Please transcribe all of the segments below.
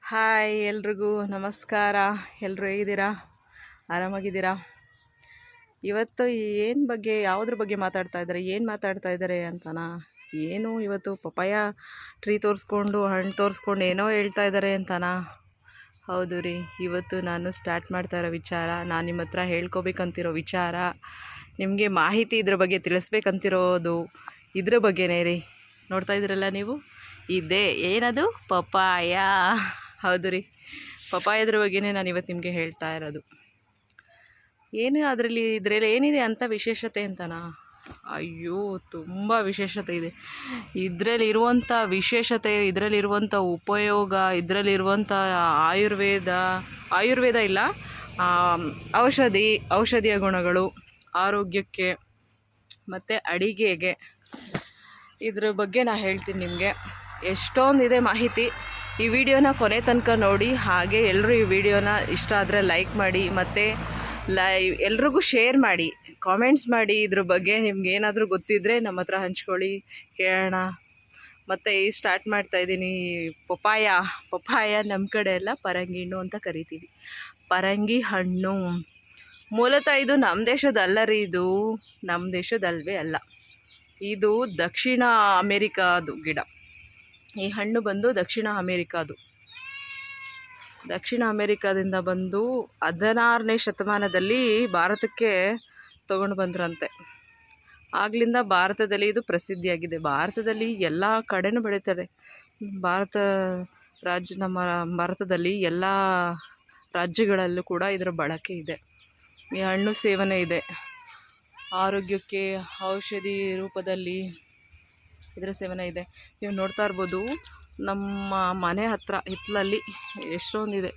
Hi ಎಲ್ರಿಗೂ ನಮಸ್ಕಾರ. ಎಲ್ಲರೂ ಹೇಗಿದ್ದೀರಾ? ಆರಾಮಾಗಿದ್ದೀರಾ? ಇವತ್ತು ಯಾವುದ್ರ ಬಗ್ಗೆ ಮಾತಾಡ್ತಾ ಇದ್ದಾರೆ ಅಂತನಾ? ಇವತ್ತು ಪಪಾಯ ಟ್ರೀ ತೋರಿಸ್ಕೊಂಡು ಹಣ್ಣು ತೋರಿಸ್ಕೊಂಡು ಏನೋ ಹೇಳ್ತಾ ಇದ್ದಾರೆ ಅಂತನಾ? ಹೌದು ರೀ, ಇವತ್ತು ನಾನು ಸ್ಟಾರ್ಟ್ ಮಾಡ್ತಾ ಇರೋ ವಿಚಾರ, ನಾನು ನಿಮ್ಮ ಹತ್ರ ಹೇಳ್ಕೊಬೇಕಂತಿರೋ ವಿಚಾರ, ನಿಮಗೆ ಮಾಹಿತಿ ಇದ್ರ ಬಗ್ಗೆ ತಿಳಿಸ್ಬೇಕಂತಿರೋದು ಇದ್ರ ಬಗ್ಗೆನೇ ರೀ. ನೋಡ್ತಾ ಇದ್ದೀರಲ್ಲ ನೀವು, ಏನದು ಪಪಾಯ. ಹೌದು ರೀ, ಪಪಾಯದ್ರ ಬಗ್ಗೆನೇ ನಾನು ಇವತ್ತು ನಿಮಗೆ ಹೇಳ್ತಾ ಇರೋದು. ಇದರಲ್ಲಿ ಏನಿದೆ ಅಂತ ವಿಶೇಷತೆ ಅಂತನಾ? ಅಯ್ಯೋ, ತುಂಬ ವಿಶೇಷತೆ ಇದೆ. ಇದರಲ್ಲಿರುವಂಥ ವಿಶೇಷತೆ, ಇದರಲ್ಲಿರುವಂಥ ಉಪಯೋಗ, ಇದರಲ್ಲಿರುವಂಥ ಆಯುರ್ವೇದ ಇಲ್ಲ, ಔಷಧಿಯ ಗುಣಗಳು, ಆರೋಗ್ಯಕ್ಕೆ ಮತ್ತು ಅಡಿಗೆಗೆ, ಇದ್ರ ಬಗ್ಗೆ ನಾನು ಹೇಳ್ತೀನಿ ನಿಮಗೆ. ಎಷ್ಟೊಂದಿದೆ ಮಾಹಿತಿ. ಈ ವಿಡಿಯೋನ ಕೊನೆ ತನಕ ನೋಡಿ. ಹಾಗೆ ಎಲ್ಲರೂ ಈ ವಿಡಿಯೋನ ಇಷ್ಟ ಆದರೆ ಲೈಕ್ ಮಾಡಿ, ಮತ್ತು ಎಲ್ರಿಗೂ ಶೇರ್ ಮಾಡಿ, ಕಾಮೆಂಟ್ಸ್ ಮಾಡಿ. ಇದ್ರ ಬಗ್ಗೆ ನಿಮ್ಗೆ ಏನಾದರೂ ಗೊತ್ತಿದ್ದರೆ ನಮ್ಮ ಹತ್ರ ಹಂಚ್ಕೊಳ್ಳಿ, ಕೇಳೋಣ. ಮತ್ತು ಸ್ಟಾರ್ಟ್ ಮಾಡ್ತಾಯಿದ್ದೀನಿ. ಪಪಾಯ ನಮ್ಮ ಕಡೆ ಎಲ್ಲ ಪರಂಗಿ ಹಣ್ಣು ಅಂತ ಕರಿತೀವಿ. ಪರಂಗಿ ಹಣ್ಣು ಮೂಲತಃ ಇದು ನಮ್ಮ ದೇಶದಲ್ಲ ರೀ. ಇದು ನಮ್ಮ ದೇಶದಲ್ವೇ ಅಲ್ಲ, ಇದು ದಕ್ಷಿಣ ಅಮೇರಿಕಾದು ಗಿಡ. ಈ ಹಣ್ಣು ಬಂದು ದಕ್ಷಿಣ ಅಮೇರಿಕಾದಿಂದ ಬಂದು 16ನೇ ಶತಮಾನದಲ್ಲಿ ಭಾರತಕ್ಕೆ ತಗೊಂಡು ಬಂದ್ರಂತೆ. ಆಗಲಿಂದ ಭಾರತದಲ್ಲಿ ಇದು ಪ್ರಸಿದ್ಧಿಯಾಗಿದೆ. ಭಾರತದಲ್ಲಿ ಎಲ್ಲ ಕಡೆನೂ ಬೆಳೀತಾರೆ. ನಮ್ಮ ಭಾರತದಲ್ಲಿ ಎಲ್ಲ ರಾಜ್ಯಗಳಲ್ಲೂ ಕೂಡ ಇದರ ಬಳಕೆ ಇದೆ. ಈ ಹಣ್ಣು ಸೇವನೆ ಇದೆ. ಆರೋಗ್ಯಕ್ಕೆ ಔಷಧಿ ರೂಪದಲ್ಲಿ ಇದರ ಸೇವನೆ ಇದೆ. ನೀವು ನೋಡ್ತಾ ಇರ್ಬೋದು, ನಮ್ಮ ಮನೆ ಹತ್ರ ಹಿತ್ತಲಲ್ಲಿ ಎಷ್ಟೊಂದಿದೆ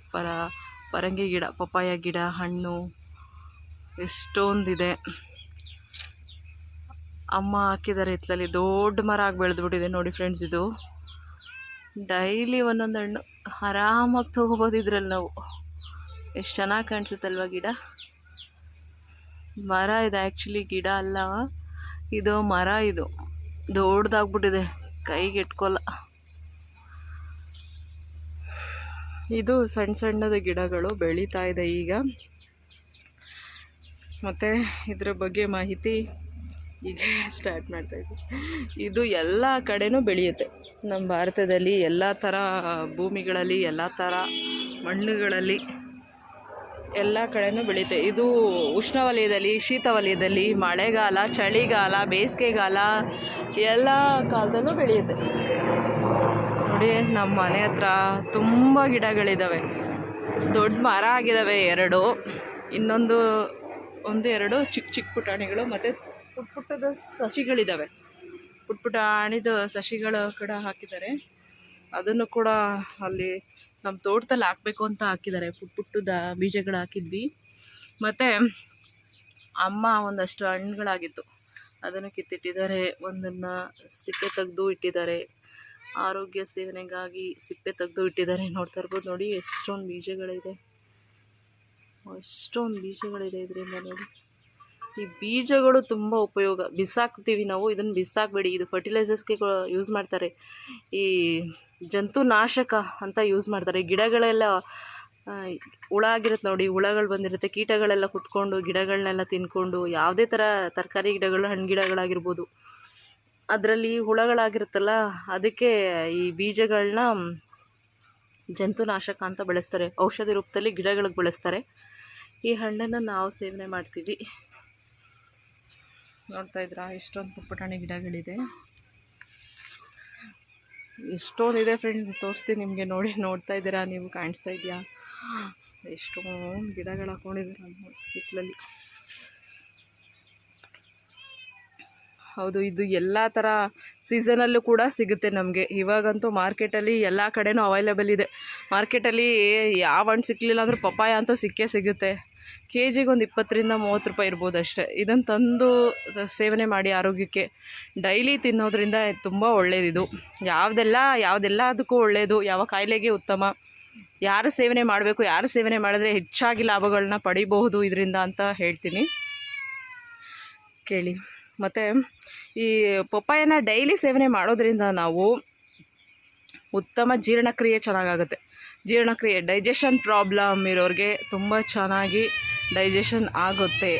ಪರಂಗಿ ಗಿಡ, ಪಪ್ಪಾಯ ಗಿಡ, ಹಣ್ಣು ಎಷ್ಟೊಂದಿದೆ. ಅಮ್ಮ ಹಾಕಿದ್ದಾರೆ ಹಿತ್ತಲಲ್ಲಿ. ದೊಡ್ಡ ಮರ ಆಗಿ ಬೆಳೆದ್ಬಿಟ್ಟಿದೆ ನೋಡಿ ಫ್ರೆಂಡ್ಸ್. ಇದು ಡೈಲಿ ಒಂದೊಂದು ಹಣ್ಣು ಆರಾಮಾಗಿ ತೊಗೋಬೋದು ಇದ್ರಲ್ಲಿ ನಾವು. ಎಷ್ಟು ಚೆನ್ನಾಗಿ ಕಾಣಿಸುತ್ತಲ್ವ ಗಿಡ. ಮರ ಇದೆ, ಆ್ಯಕ್ಚುಲಿ ಗಿಡ ಅಲ್ಲ ಇದು, ಮರ. ಇದು ದೊಡ್ಡದಾಗ್ಬಿಟ್ಟಿದೆ, ಕೈಗೆ ಎಟ್ಕೊಲ್ಲ. ಇದು ಸಣ್ಣದ ಗಿಡಗಳು ಬೆಳೀತಾ ಇದೆ ಈಗ. ಮತ್ತು ಇದ್ರ ಬಗ್ಗೆ ಮಾಹಿತಿ ಈಗ ಸ್ಟಾರ್ಟ್ ಮಾಡ್ತಾಯಿದ್ವಿ. ಇದು ಎಲ್ಲ ಕಡೆನೂ ಬೆಳೆಯುತ್ತೆ ನಮ್ಮ ಭಾರತದಲ್ಲಿ. ಎಲ್ಲ ಥರ ಭೂಮಿಗಳಲ್ಲಿ, ಎಲ್ಲ ಥರ ಮಣ್ಣುಗಳಲ್ಲಿ, ಎಲ್ಲ ಕಡೆನೂ ಬೆಳೆಯುತ್ತೆ. ಇದು ಉಷ್ಣವಲಯದಲ್ಲಿ, ಶೀತವಲಯದಲ್ಲಿ, ಮಳೆಗಾಲ, ಚಳಿಗಾಲ, ಬೇಸಿಗೆಗಾಲ ಎಲ್ಲ ಕಾಲದಲ್ಲೂ ಬೆಳೆಯುತ್ತೆ. ನೋಡಿ, ನಮ್ಮ ಮನೆ ಹತ್ರ ತುಂಬ ಗಿಡಗಳಿದ್ದಾವೆ. ದೊಡ್ಡ ಮರ ಆಗಿದ್ದಾವೆ 2. ಎರಡು ಚಿಕ್ಕ ಪುಟಾಣಿಗಳು, ಮತ್ತು ಪುಟ್ಟದ ಸಸಿಗಳಿದ್ದಾವೆ. ಪುಟಾಣಿದು ಸಸಿಗಳು ಕೂಡ ಹಾಕಿದ್ದಾರೆ. ಅದನ್ನು ಕೂಡ ಅಲ್ಲಿ ನಮ್ಮ ತೋಟದಲ್ಲಿ ಹಾಕಬೇಕು ಅಂತ ಹಾಕಿದ್ದಾರೆ. ಪುಟ್ಟದ ಬೀಜಗಳು ಹಾಕಿದ್ವಿ. ಮತ್ತು ಅಮ್ಮ ಒಂದಷ್ಟು ಹಣ್ಣುಗಳಾಗಿತ್ತು, ಅದನ್ನು ಕಿತ್ತಿಟ್ಟಿದ್ದಾರೆ. ಒಂದನ್ನು ಸಿಪ್ಪೆ ತೆಗೆದು ಇಟ್ಟಿದ್ದಾರೆ. ಆರೋಗ್ಯ ಸೇವನೆಗಾಗಿ ಸಿಪ್ಪೆ ತೆಗೆದು ಇಟ್ಟಿದ್ದಾರೆ. ನೋಡ್ತಾ ಇರ್ಬೋದು ನೋಡಿ, ಎಷ್ಟೊಂದು ಬೀಜಗಳಿದೆ ಇದರಿಂದ. ನೋಡಿ, ಈ ಬೀಜಗಳು ತುಂಬ ಉಪಯೋಗ. ಬಿಸಾಕ್ತೀವಿ ನಾವು, ಇದನ್ನು ಬಿಸಾಕಬೇಡಿ. ಇದು ಫರ್ಟಿಲೈಸರ್ಸ್ಗೆ ಯೂಸ್ ಮಾಡ್ತಾರೆ. ಈ ಜಂತುನಾಶಕ ಅಂತ ಯೂಸ್ ಮಾಡ್ತಾರೆ. ಗಿಡಗಳೆಲ್ಲ ಹುಳ ಆಗಿರುತ್ತೆ ನೋಡಿ, ಹುಳಗಳು ಬಂದಿರುತ್ತೆ, ಕೀಟಗಳೆಲ್ಲ ಕುತ್ಕೊಂಡು ಗಿಡಗಳನ್ನೆಲ್ಲ ತಿನ್ಕೊಂಡು, ಯಾವುದೇ ಥರ ತರಕಾರಿ ಗಿಡಗಳು, ಹಣ್ಣು ಗಿಡಗಳಾಗಿರ್ಬೋದು, ಅದರಲ್ಲಿ ಹುಳಗಳಾಗಿರುತ್ತಲ್ಲ, ಅದಕ್ಕೆ ಈ ಬೀಜಗಳನ್ನ ಜಂತುನಾಶಕ ಅಂತ ಬಳಸ್ತಾರೆ. ಔಷಧಿ ರೂಪದಲ್ಲಿ ಗಿಡಗಳಿಗೆ ಬಳಸ್ತಾರೆ. ಈ ಹಣ್ಣನ್ನು ನಾವು ಸೇವನೆ ಮಾಡ್ತೀವಿ. ನೋಡ್ತಾ ಇದ್ರಾ, ಎಷ್ಟೊಂದು ಪುಟಾಣಿ ಗಿಡಗಳಿದೆ, ಎಷ್ಟೊಂದಿದೆ ಫ್ರೆಂಡ್. ತೋರಿಸ್ತೀನಿ ನಿಮಗೆ. ನೋಡ್ತಾ ಇದ್ದೀರಾ ನೀವು, ಕಾಣಿಸ್ತಾ ಇದೆಯಾ? ಎಷ್ಟೊಂದು ಗಿಡಗಳು ಹಾಕ್ಕೊಂಡಿದ್ದಾರೆ ಹಿತ್ತಲಲ್ಲಿ. ಹೌದು, ಇದು ಎಲ್ಲ ಥರ ಸೀಸನಲ್ಲೂ ಕೂಡ ಸಿಗುತ್ತೆ ನಮಗೆ. ಇವಾಗಂತೂ ಮಾರ್ಕೆಟಲ್ಲಿ ಎಲ್ಲ ಕಡೆನೂ ಅವೈಲೇಬಲ್ ಇದೆ. ಮಾರ್ಕೆಟಲ್ಲಿ ಯಾವ ಹಣ್ಣು ಸಿಕ್ಕಲಿಲ್ಲ ಅಂದರೂ ಪಪಾಯ ಅಂತೂ ಸಿಗುತ್ತೆ. KGಗೆ ಒಂದು 20ರಿಂದ 30 ರೂಪಾಯಿ ಇರ್ಬೋದು ಅಷ್ಟೇ. ಇದನ್ನು ತಂದು ಸೇವನೆ ಮಾಡಿ. ಆರೋಗ್ಯಕ್ಕೆ ಡೈಲಿ ತಿನ್ನೋದ್ರಿಂದ ತುಂಬ ಒಳ್ಳೆಯದಿದು. ಯಾವುದೆಲ್ಲದಕ್ಕೂ ಒಳ್ಳೆಯದು, ಯಾವ ಕಾಯಿಲೆಗೆ ಉತ್ತಮ. ಯಾರು ಸೇವನೆ ಮಾಡಬೇಕು, ಯಾರು ಸೇವನೆ ಮಾಡಿದ್ರೆ ಹೆಚ್ಚಾಗಿ ಲಾಭಗಳನ್ನ ಪಡಿಬಹುದು ಇದರಿಂದ ಅಂತ ಹೇಳ್ತೀನಿ, ಕೇಳಿ. ಮತ್ತು ಈ ಪಪ್ಪಾಯನ ಡೈಲಿ ಸೇವನೆ ಮಾಡೋದ್ರಿಂದ ನಾವು ಉತ್ತಮ ಜೀರ್ಣಕ್ರಿಯೆ ಚೆನ್ನಾಗಾಗುತ್ತೆ. ಜೀರ್ಣಕ್ರಿಯೆ ಡೈಜೆಷನ್ ಪ್ರಾಬ್ಲಮ್ ಇರೋರಿಗೆ ತುಂಬ ಚೆನ್ನಾಗಿ ಡೈಜೆಷನ್ ಆಗುತ್ತೆ,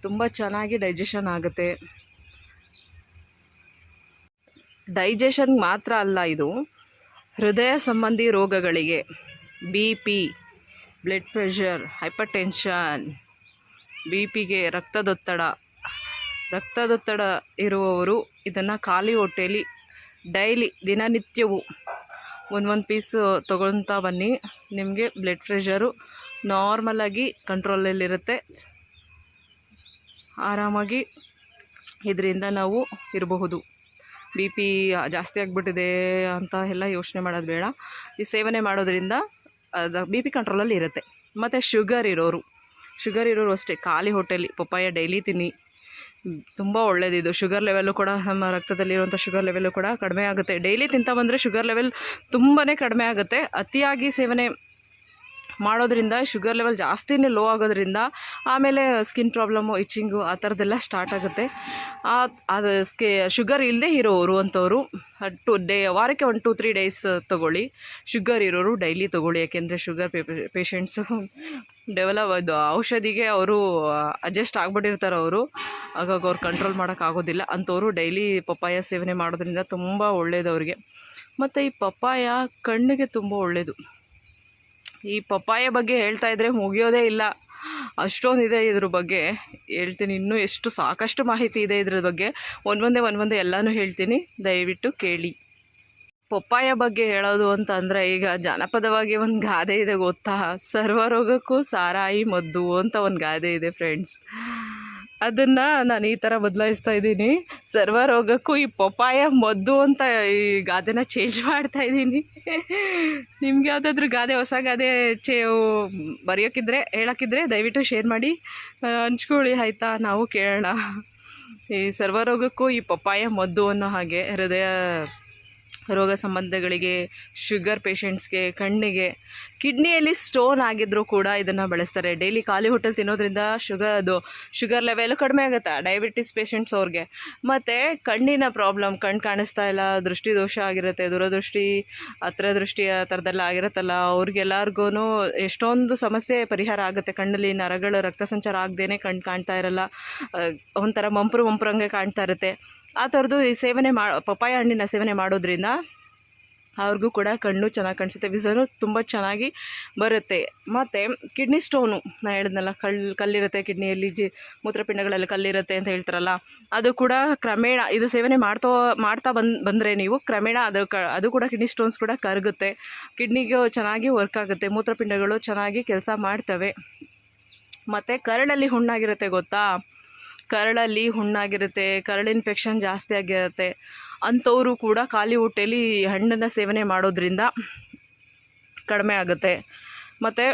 ತುಂಬ ಚೆನ್ನಾಗಿ ಡೈಜೆಷನ್ ಆಗುತ್ತೆ. ಡೈಜೆಷನ್ ಮಾತ್ರ ಅಲ್ಲ, ಇದು ಹೃದಯ ಸಂಬಂಧಿ ರೋಗಗಳಿಗೆ, BP, blood pressure, hypertension, BP ಗೆ, ರಕ್ತದೊತ್ತಡ ಇರುವವರು ಇದನ್ನು ಖಾಲಿ ಹೊಟ್ಟೆಯಲ್ಲಿ ಡೈಲಿ ದಿನನಿತ್ಯವೂ ಒಂದು ಪೀಸು ತೊಗೊಳ್ತಾ ಬನ್ನಿ. ನಿಮಗೆ ಬ್ಲಡ್ ಪ್ರೆಷರು ನಾರ್ಮಲಾಗಿ ಕಂಟ್ರೋಲಲ್ಲಿರುತ್ತೆ. ಆರಾಮಾಗಿ ಇದರಿಂದ ನಾವು ಇರಬಹುದು. BP ಜಾಸ್ತಿ ಆಗಿಬಿಟ್ಟಿದೆ ಅಂತ ಎಲ್ಲ ಯೋಚನೆ ಮಾಡೋದು ಬೇಡ. ಈ ಸೇವನೆ ಮಾಡೋದ್ರಿಂದ ಅದು BP ಕಂಟ್ರೋಲಲ್ಲಿ ಇರುತ್ತೆ. ಮತ್ತು ಶುಗರ್ ಇರೋರು ಅಷ್ಟೇ ಖಾಲಿ ಹೊಟ್ಟೆಯಲ್ಲಿ ಪಪ್ಪಾಯ ಡೈಲಿ ತಿನ್ನಿ, ತುಂಬ ಒಳ್ಳೆಯದಿದು. ಶುಗರ್ ಲೆವೆಲ್ಲು ಕೂಡ, ನಮ್ಮ ರಕ್ತದಲ್ಲಿರುವಂಥ ಶುಗರ್ ಲೆವೆಲ್ಲು ಕೂಡ ಕಡಿಮೆ ಆಗುತ್ತೆ. ಡೈಲಿ ತಿಂತಾ ಬಂದರೆ ಶುಗರ್ ಲೆವೆಲ್ ತುಂಬಾ ಕಡಿಮೆ ಆಗುತ್ತೆ. ಅತಿಯಾಗಿ ಸೇವನೆ ಮಾಡೋದ್ರಿಂದ ಶುಗರ್ ಲೆವೆಲ್ ಜಾಸ್ತಿನೇ ಲೋ ಆಗೋದ್ರಿಂದ ಆಮೇಲೆ ಸ್ಕಿನ್ ಪ್ರಾಬ್ಲಮ್ಮು, ಇಚ್ಚಿಂಗು ಆ ಥರದ್ದೆಲ್ಲ ಸ್ಟಾರ್ಟ್ ಆಗುತ್ತೆ. ಅದು ಶುಗರ್ ಇಲ್ಲದೆ ಇರೋರು ಅಂಥವ್ರು ವಾರಕ್ಕೆ 1-2-3 ಡೇಸ್ ತೊಗೊಳ್ಳಿ. ಶುಗರ್ ಇರೋರು ಡೈಲಿ ತೊಗೊಳ್ಳಿ. ಯಾಕೆಂದರೆ ಶುಗರ್ ಪೇಷಂಟ್ಸು ಅದು ಔಷಧಿಗೆ ಅವರು ಅಡ್ಜಸ್ಟ್ ಆಗಿಬಿಟ್ಟಿರ್ತಾರೆ. ಹಾಗಾಗಿ ಅವ್ರು ಕಂಟ್ರೋಲ್ ಮಾಡೋಕ್ಕಾಗೋದಿಲ್ಲ. ಅಂಥವ್ರು ಡೈಲಿ ಪಪ್ಪಾಯ ಸೇವನೆ ಮಾಡೋದ್ರಿಂದ ತುಂಬ ಒಳ್ಳೆಯದು ಅವ್ರಿಗೆ. ಮತ್ತು ಈ ಪಪ್ಪಾಯ ಕಣ್ಣಿಗೆ ತುಂಬ ಒಳ್ಳೆಯದು. ಈ ಪಪ್ಪಾಯ ಬಗ್ಗೆ ಹೇಳ್ತಾ ಇದ್ದರೆ ಮುಗಿಯೋದೇ ಇಲ್ಲ, ಅಷ್ಟೊಂದಿದೆ ಇದ್ರ ಬಗ್ಗೆ. ಹೇಳ್ತೀನಿ, ಇನ್ನೂ ಸಾಕಷ್ಟು ಮಾಹಿತಿ ಇದೆ ಇದ್ರ ಬಗ್ಗೆ. ಒಂದೊಂದೇ ಎಲ್ಲನೂ ಹೇಳ್ತೀನಿ, ದಯವಿಟ್ಟು ಕೇಳಿ. ಪಪ್ಪಾಯ ಬಗ್ಗೆ ಹೇಳೋದು ಅಂತ ಅಂದರೆ, ಈಗ ಜಾನಪದವಾಗಿ ಒಂದು ಗಾದೆ ಇದೆ ಗೊತ್ತಾ, ಸರ್ವರೋಗಕ್ಕೂ ಸಾರಾಯಿ ಮದ್ದು ಅಂತ ಒಂದು ಗಾದೆ ಇದೆ ಫ್ರೆಂಡ್ಸ್. ಅದನ್ನು ನಾನು ಈ ಥರ ಬದಲಾಯಿಸ್ತಾ ಇದ್ದೀನಿ. ಸರ್ವರೋಗಕ್ಕೂ ಈ ಪಪ್ಪಾಯ ಮದ್ದು ಅಂತ ಈ ಗಾದೆನ ಚೇಂಜ್ ಮಾಡ್ತಾ ಇದ್ದೀನಿ. ನಿಮ್ಗೆ ಯಾವುದಾದ್ರೂ ಗಾದೆ, ಹೊಸ ಗಾದೆ ಹೇಳೋಕ್ಕಿದ್ರೆ ದಯವಿಟ್ಟು ಶೇರ್ ಮಾಡಿ, ಹಂಚ್ಕೊಳ್ಳಿ ಆಯಿತಾ, ನಾವು ಕೇಳೋಣ. ಈ ಸರ್ವರೋಗಕ್ಕೂ ಈ ಪಪ್ಪಾಯ ಮದ್ದು ಅನ್ನೋ ಹಾಗೆ, ಹೃದಯ ರೋಗ ಸಂಬಂಧಗಳಿಗೆ, ಶುಗರ್ ಪೇಷಂಟ್ಸ್ಗೆ, ಕಣ್ಣಿಗೆ, ಕಿಡ್ನಿಯಲ್ಲಿ ಸ್ಟೋನ್ ಆಗಿದ್ದರೂ ಕೂಡ ಇದನ್ನು ಬಳಸ್ತಾರೆ. ಡೈಲಿ ಖಾಲಿ ಹೊಟ್ಟೆಲಿ ತಿನ್ನೋದ್ರಿಂದ ಶುಗರ್ ಲೆವೆಲ್ ಕಡಿಮೆ ಆಗುತ್ತೆ ಡಯಾಬಿಟಿಸ್ ಪೇಷಂಟ್ಸ್ ಅವ್ರಿಗೆ. ಮತ್ತು ಕಣ್ಣಿನ ಪ್ರಾಬ್ಲಮ್, ಕಣ್ಣು ಕಾಣಿಸ್ತಾ ಇಲ್ಲ, ದೃಷ್ಟಿ ದೋಷ ಆಗಿರುತ್ತೆ, ದೂರದೃಷ್ಟಿ, ಹತ್ರದೃಷ್ಟಿ ಆ ಥರದ್ದೆಲ್ಲ ಆಗಿರುತ್ತಲ್ಲ, ಅವ್ರಿಗೆಲ್ಲರಿಗೂ ಎಷ್ಟೊಂದು ಸಮಸ್ಯೆ ಪರಿಹಾರ ಆಗುತ್ತೆ. ಕಣ್ಣಲ್ಲಿ ನರಗಳು ರಕ್ತ ಸಂಚಾರ ಆಗದೇನೆ ಕಣ್ಣು ಕಾಣ್ತಾ ಇರಲ್ಲ, ಒಂಥರ ಮಂಪ್ರಂಗೆ ಕಾಣ್ತಾ ಇರುತ್ತೆ. ಆ ಥರದ್ದು ಈ ಪಪ್ಪಾಯ ಹಣ್ಣಿನ ಸೇವನೆ ಮಾಡೋದ್ರಿಂದ ಅವ್ರಿಗೂ ಕೂಡ ಕಣ್ಣು ಚೆನ್ನಾಗಿ ಕಾಣಿಸುತ್ತೆ, ವಿಷನು ತುಂಬ ಚೆನ್ನಾಗಿ ಬರುತ್ತೆ. ಮತ್ತು ಕಿಡ್ನಿ ಸ್ಟೋನು, ನಾನು ಹೇಳಿದ್ನಲ್ಲ, ಕಲ್ಲಿರುತ್ತೆ ಕಿಡ್ನಿಯಲ್ಲಿ, ಮೂತ್ರಪಿಂಡಗಳಲ್ಲಿ ಕಲ್ಲಿರುತ್ತೆ ಅಂತ ಹೇಳ್ತಾರಲ್ಲ, ಅದು ಕೂಡ ಕ್ರಮೇಣ ಇದು ಸೇವನೆ ಮಾಡ್ತಾ ಬಂದರೆ ನೀವು ಕ್ರಮೇಣ ಅದು ಕೂಡ ಕಿಡ್ನಿ ಸ್ಟೋನ್ಸ್ ಕೂಡ ಕರಗುತ್ತೆ. ಕಿಡ್ನಿಗೂ ಚೆನ್ನಾಗಿ ವರ್ಕ್ ಆಗುತ್ತೆ, ಮೂತ್ರಪಿಂಡಗಳು ಚೆನ್ನಾಗಿ ಕೆಲಸ ಮಾಡ್ತವೆ. ಮತ್ತು ಕರಳಲ್ಲಿ ಹುಣ್ಣಾಗಿರುತ್ತೆ ಗೊತ್ತಾ, ಕರಳು ಇನ್ಫೆಕ್ಷನ್ ಜಾಸ್ತಿ ಆಗಿರುತ್ತೆ. ಅಂಥವರು ಕೂಡ ಖಾಲಿ ಹೊಟ್ಟೆಯಲ್ಲಿ ಹಣ್ಣನ್ನು ಸೇವನೆ ಮಾಡೋದ್ರಿಂದ ಕಡಿಮೆ ಆಗುತ್ತೆ. ಮತ್ತು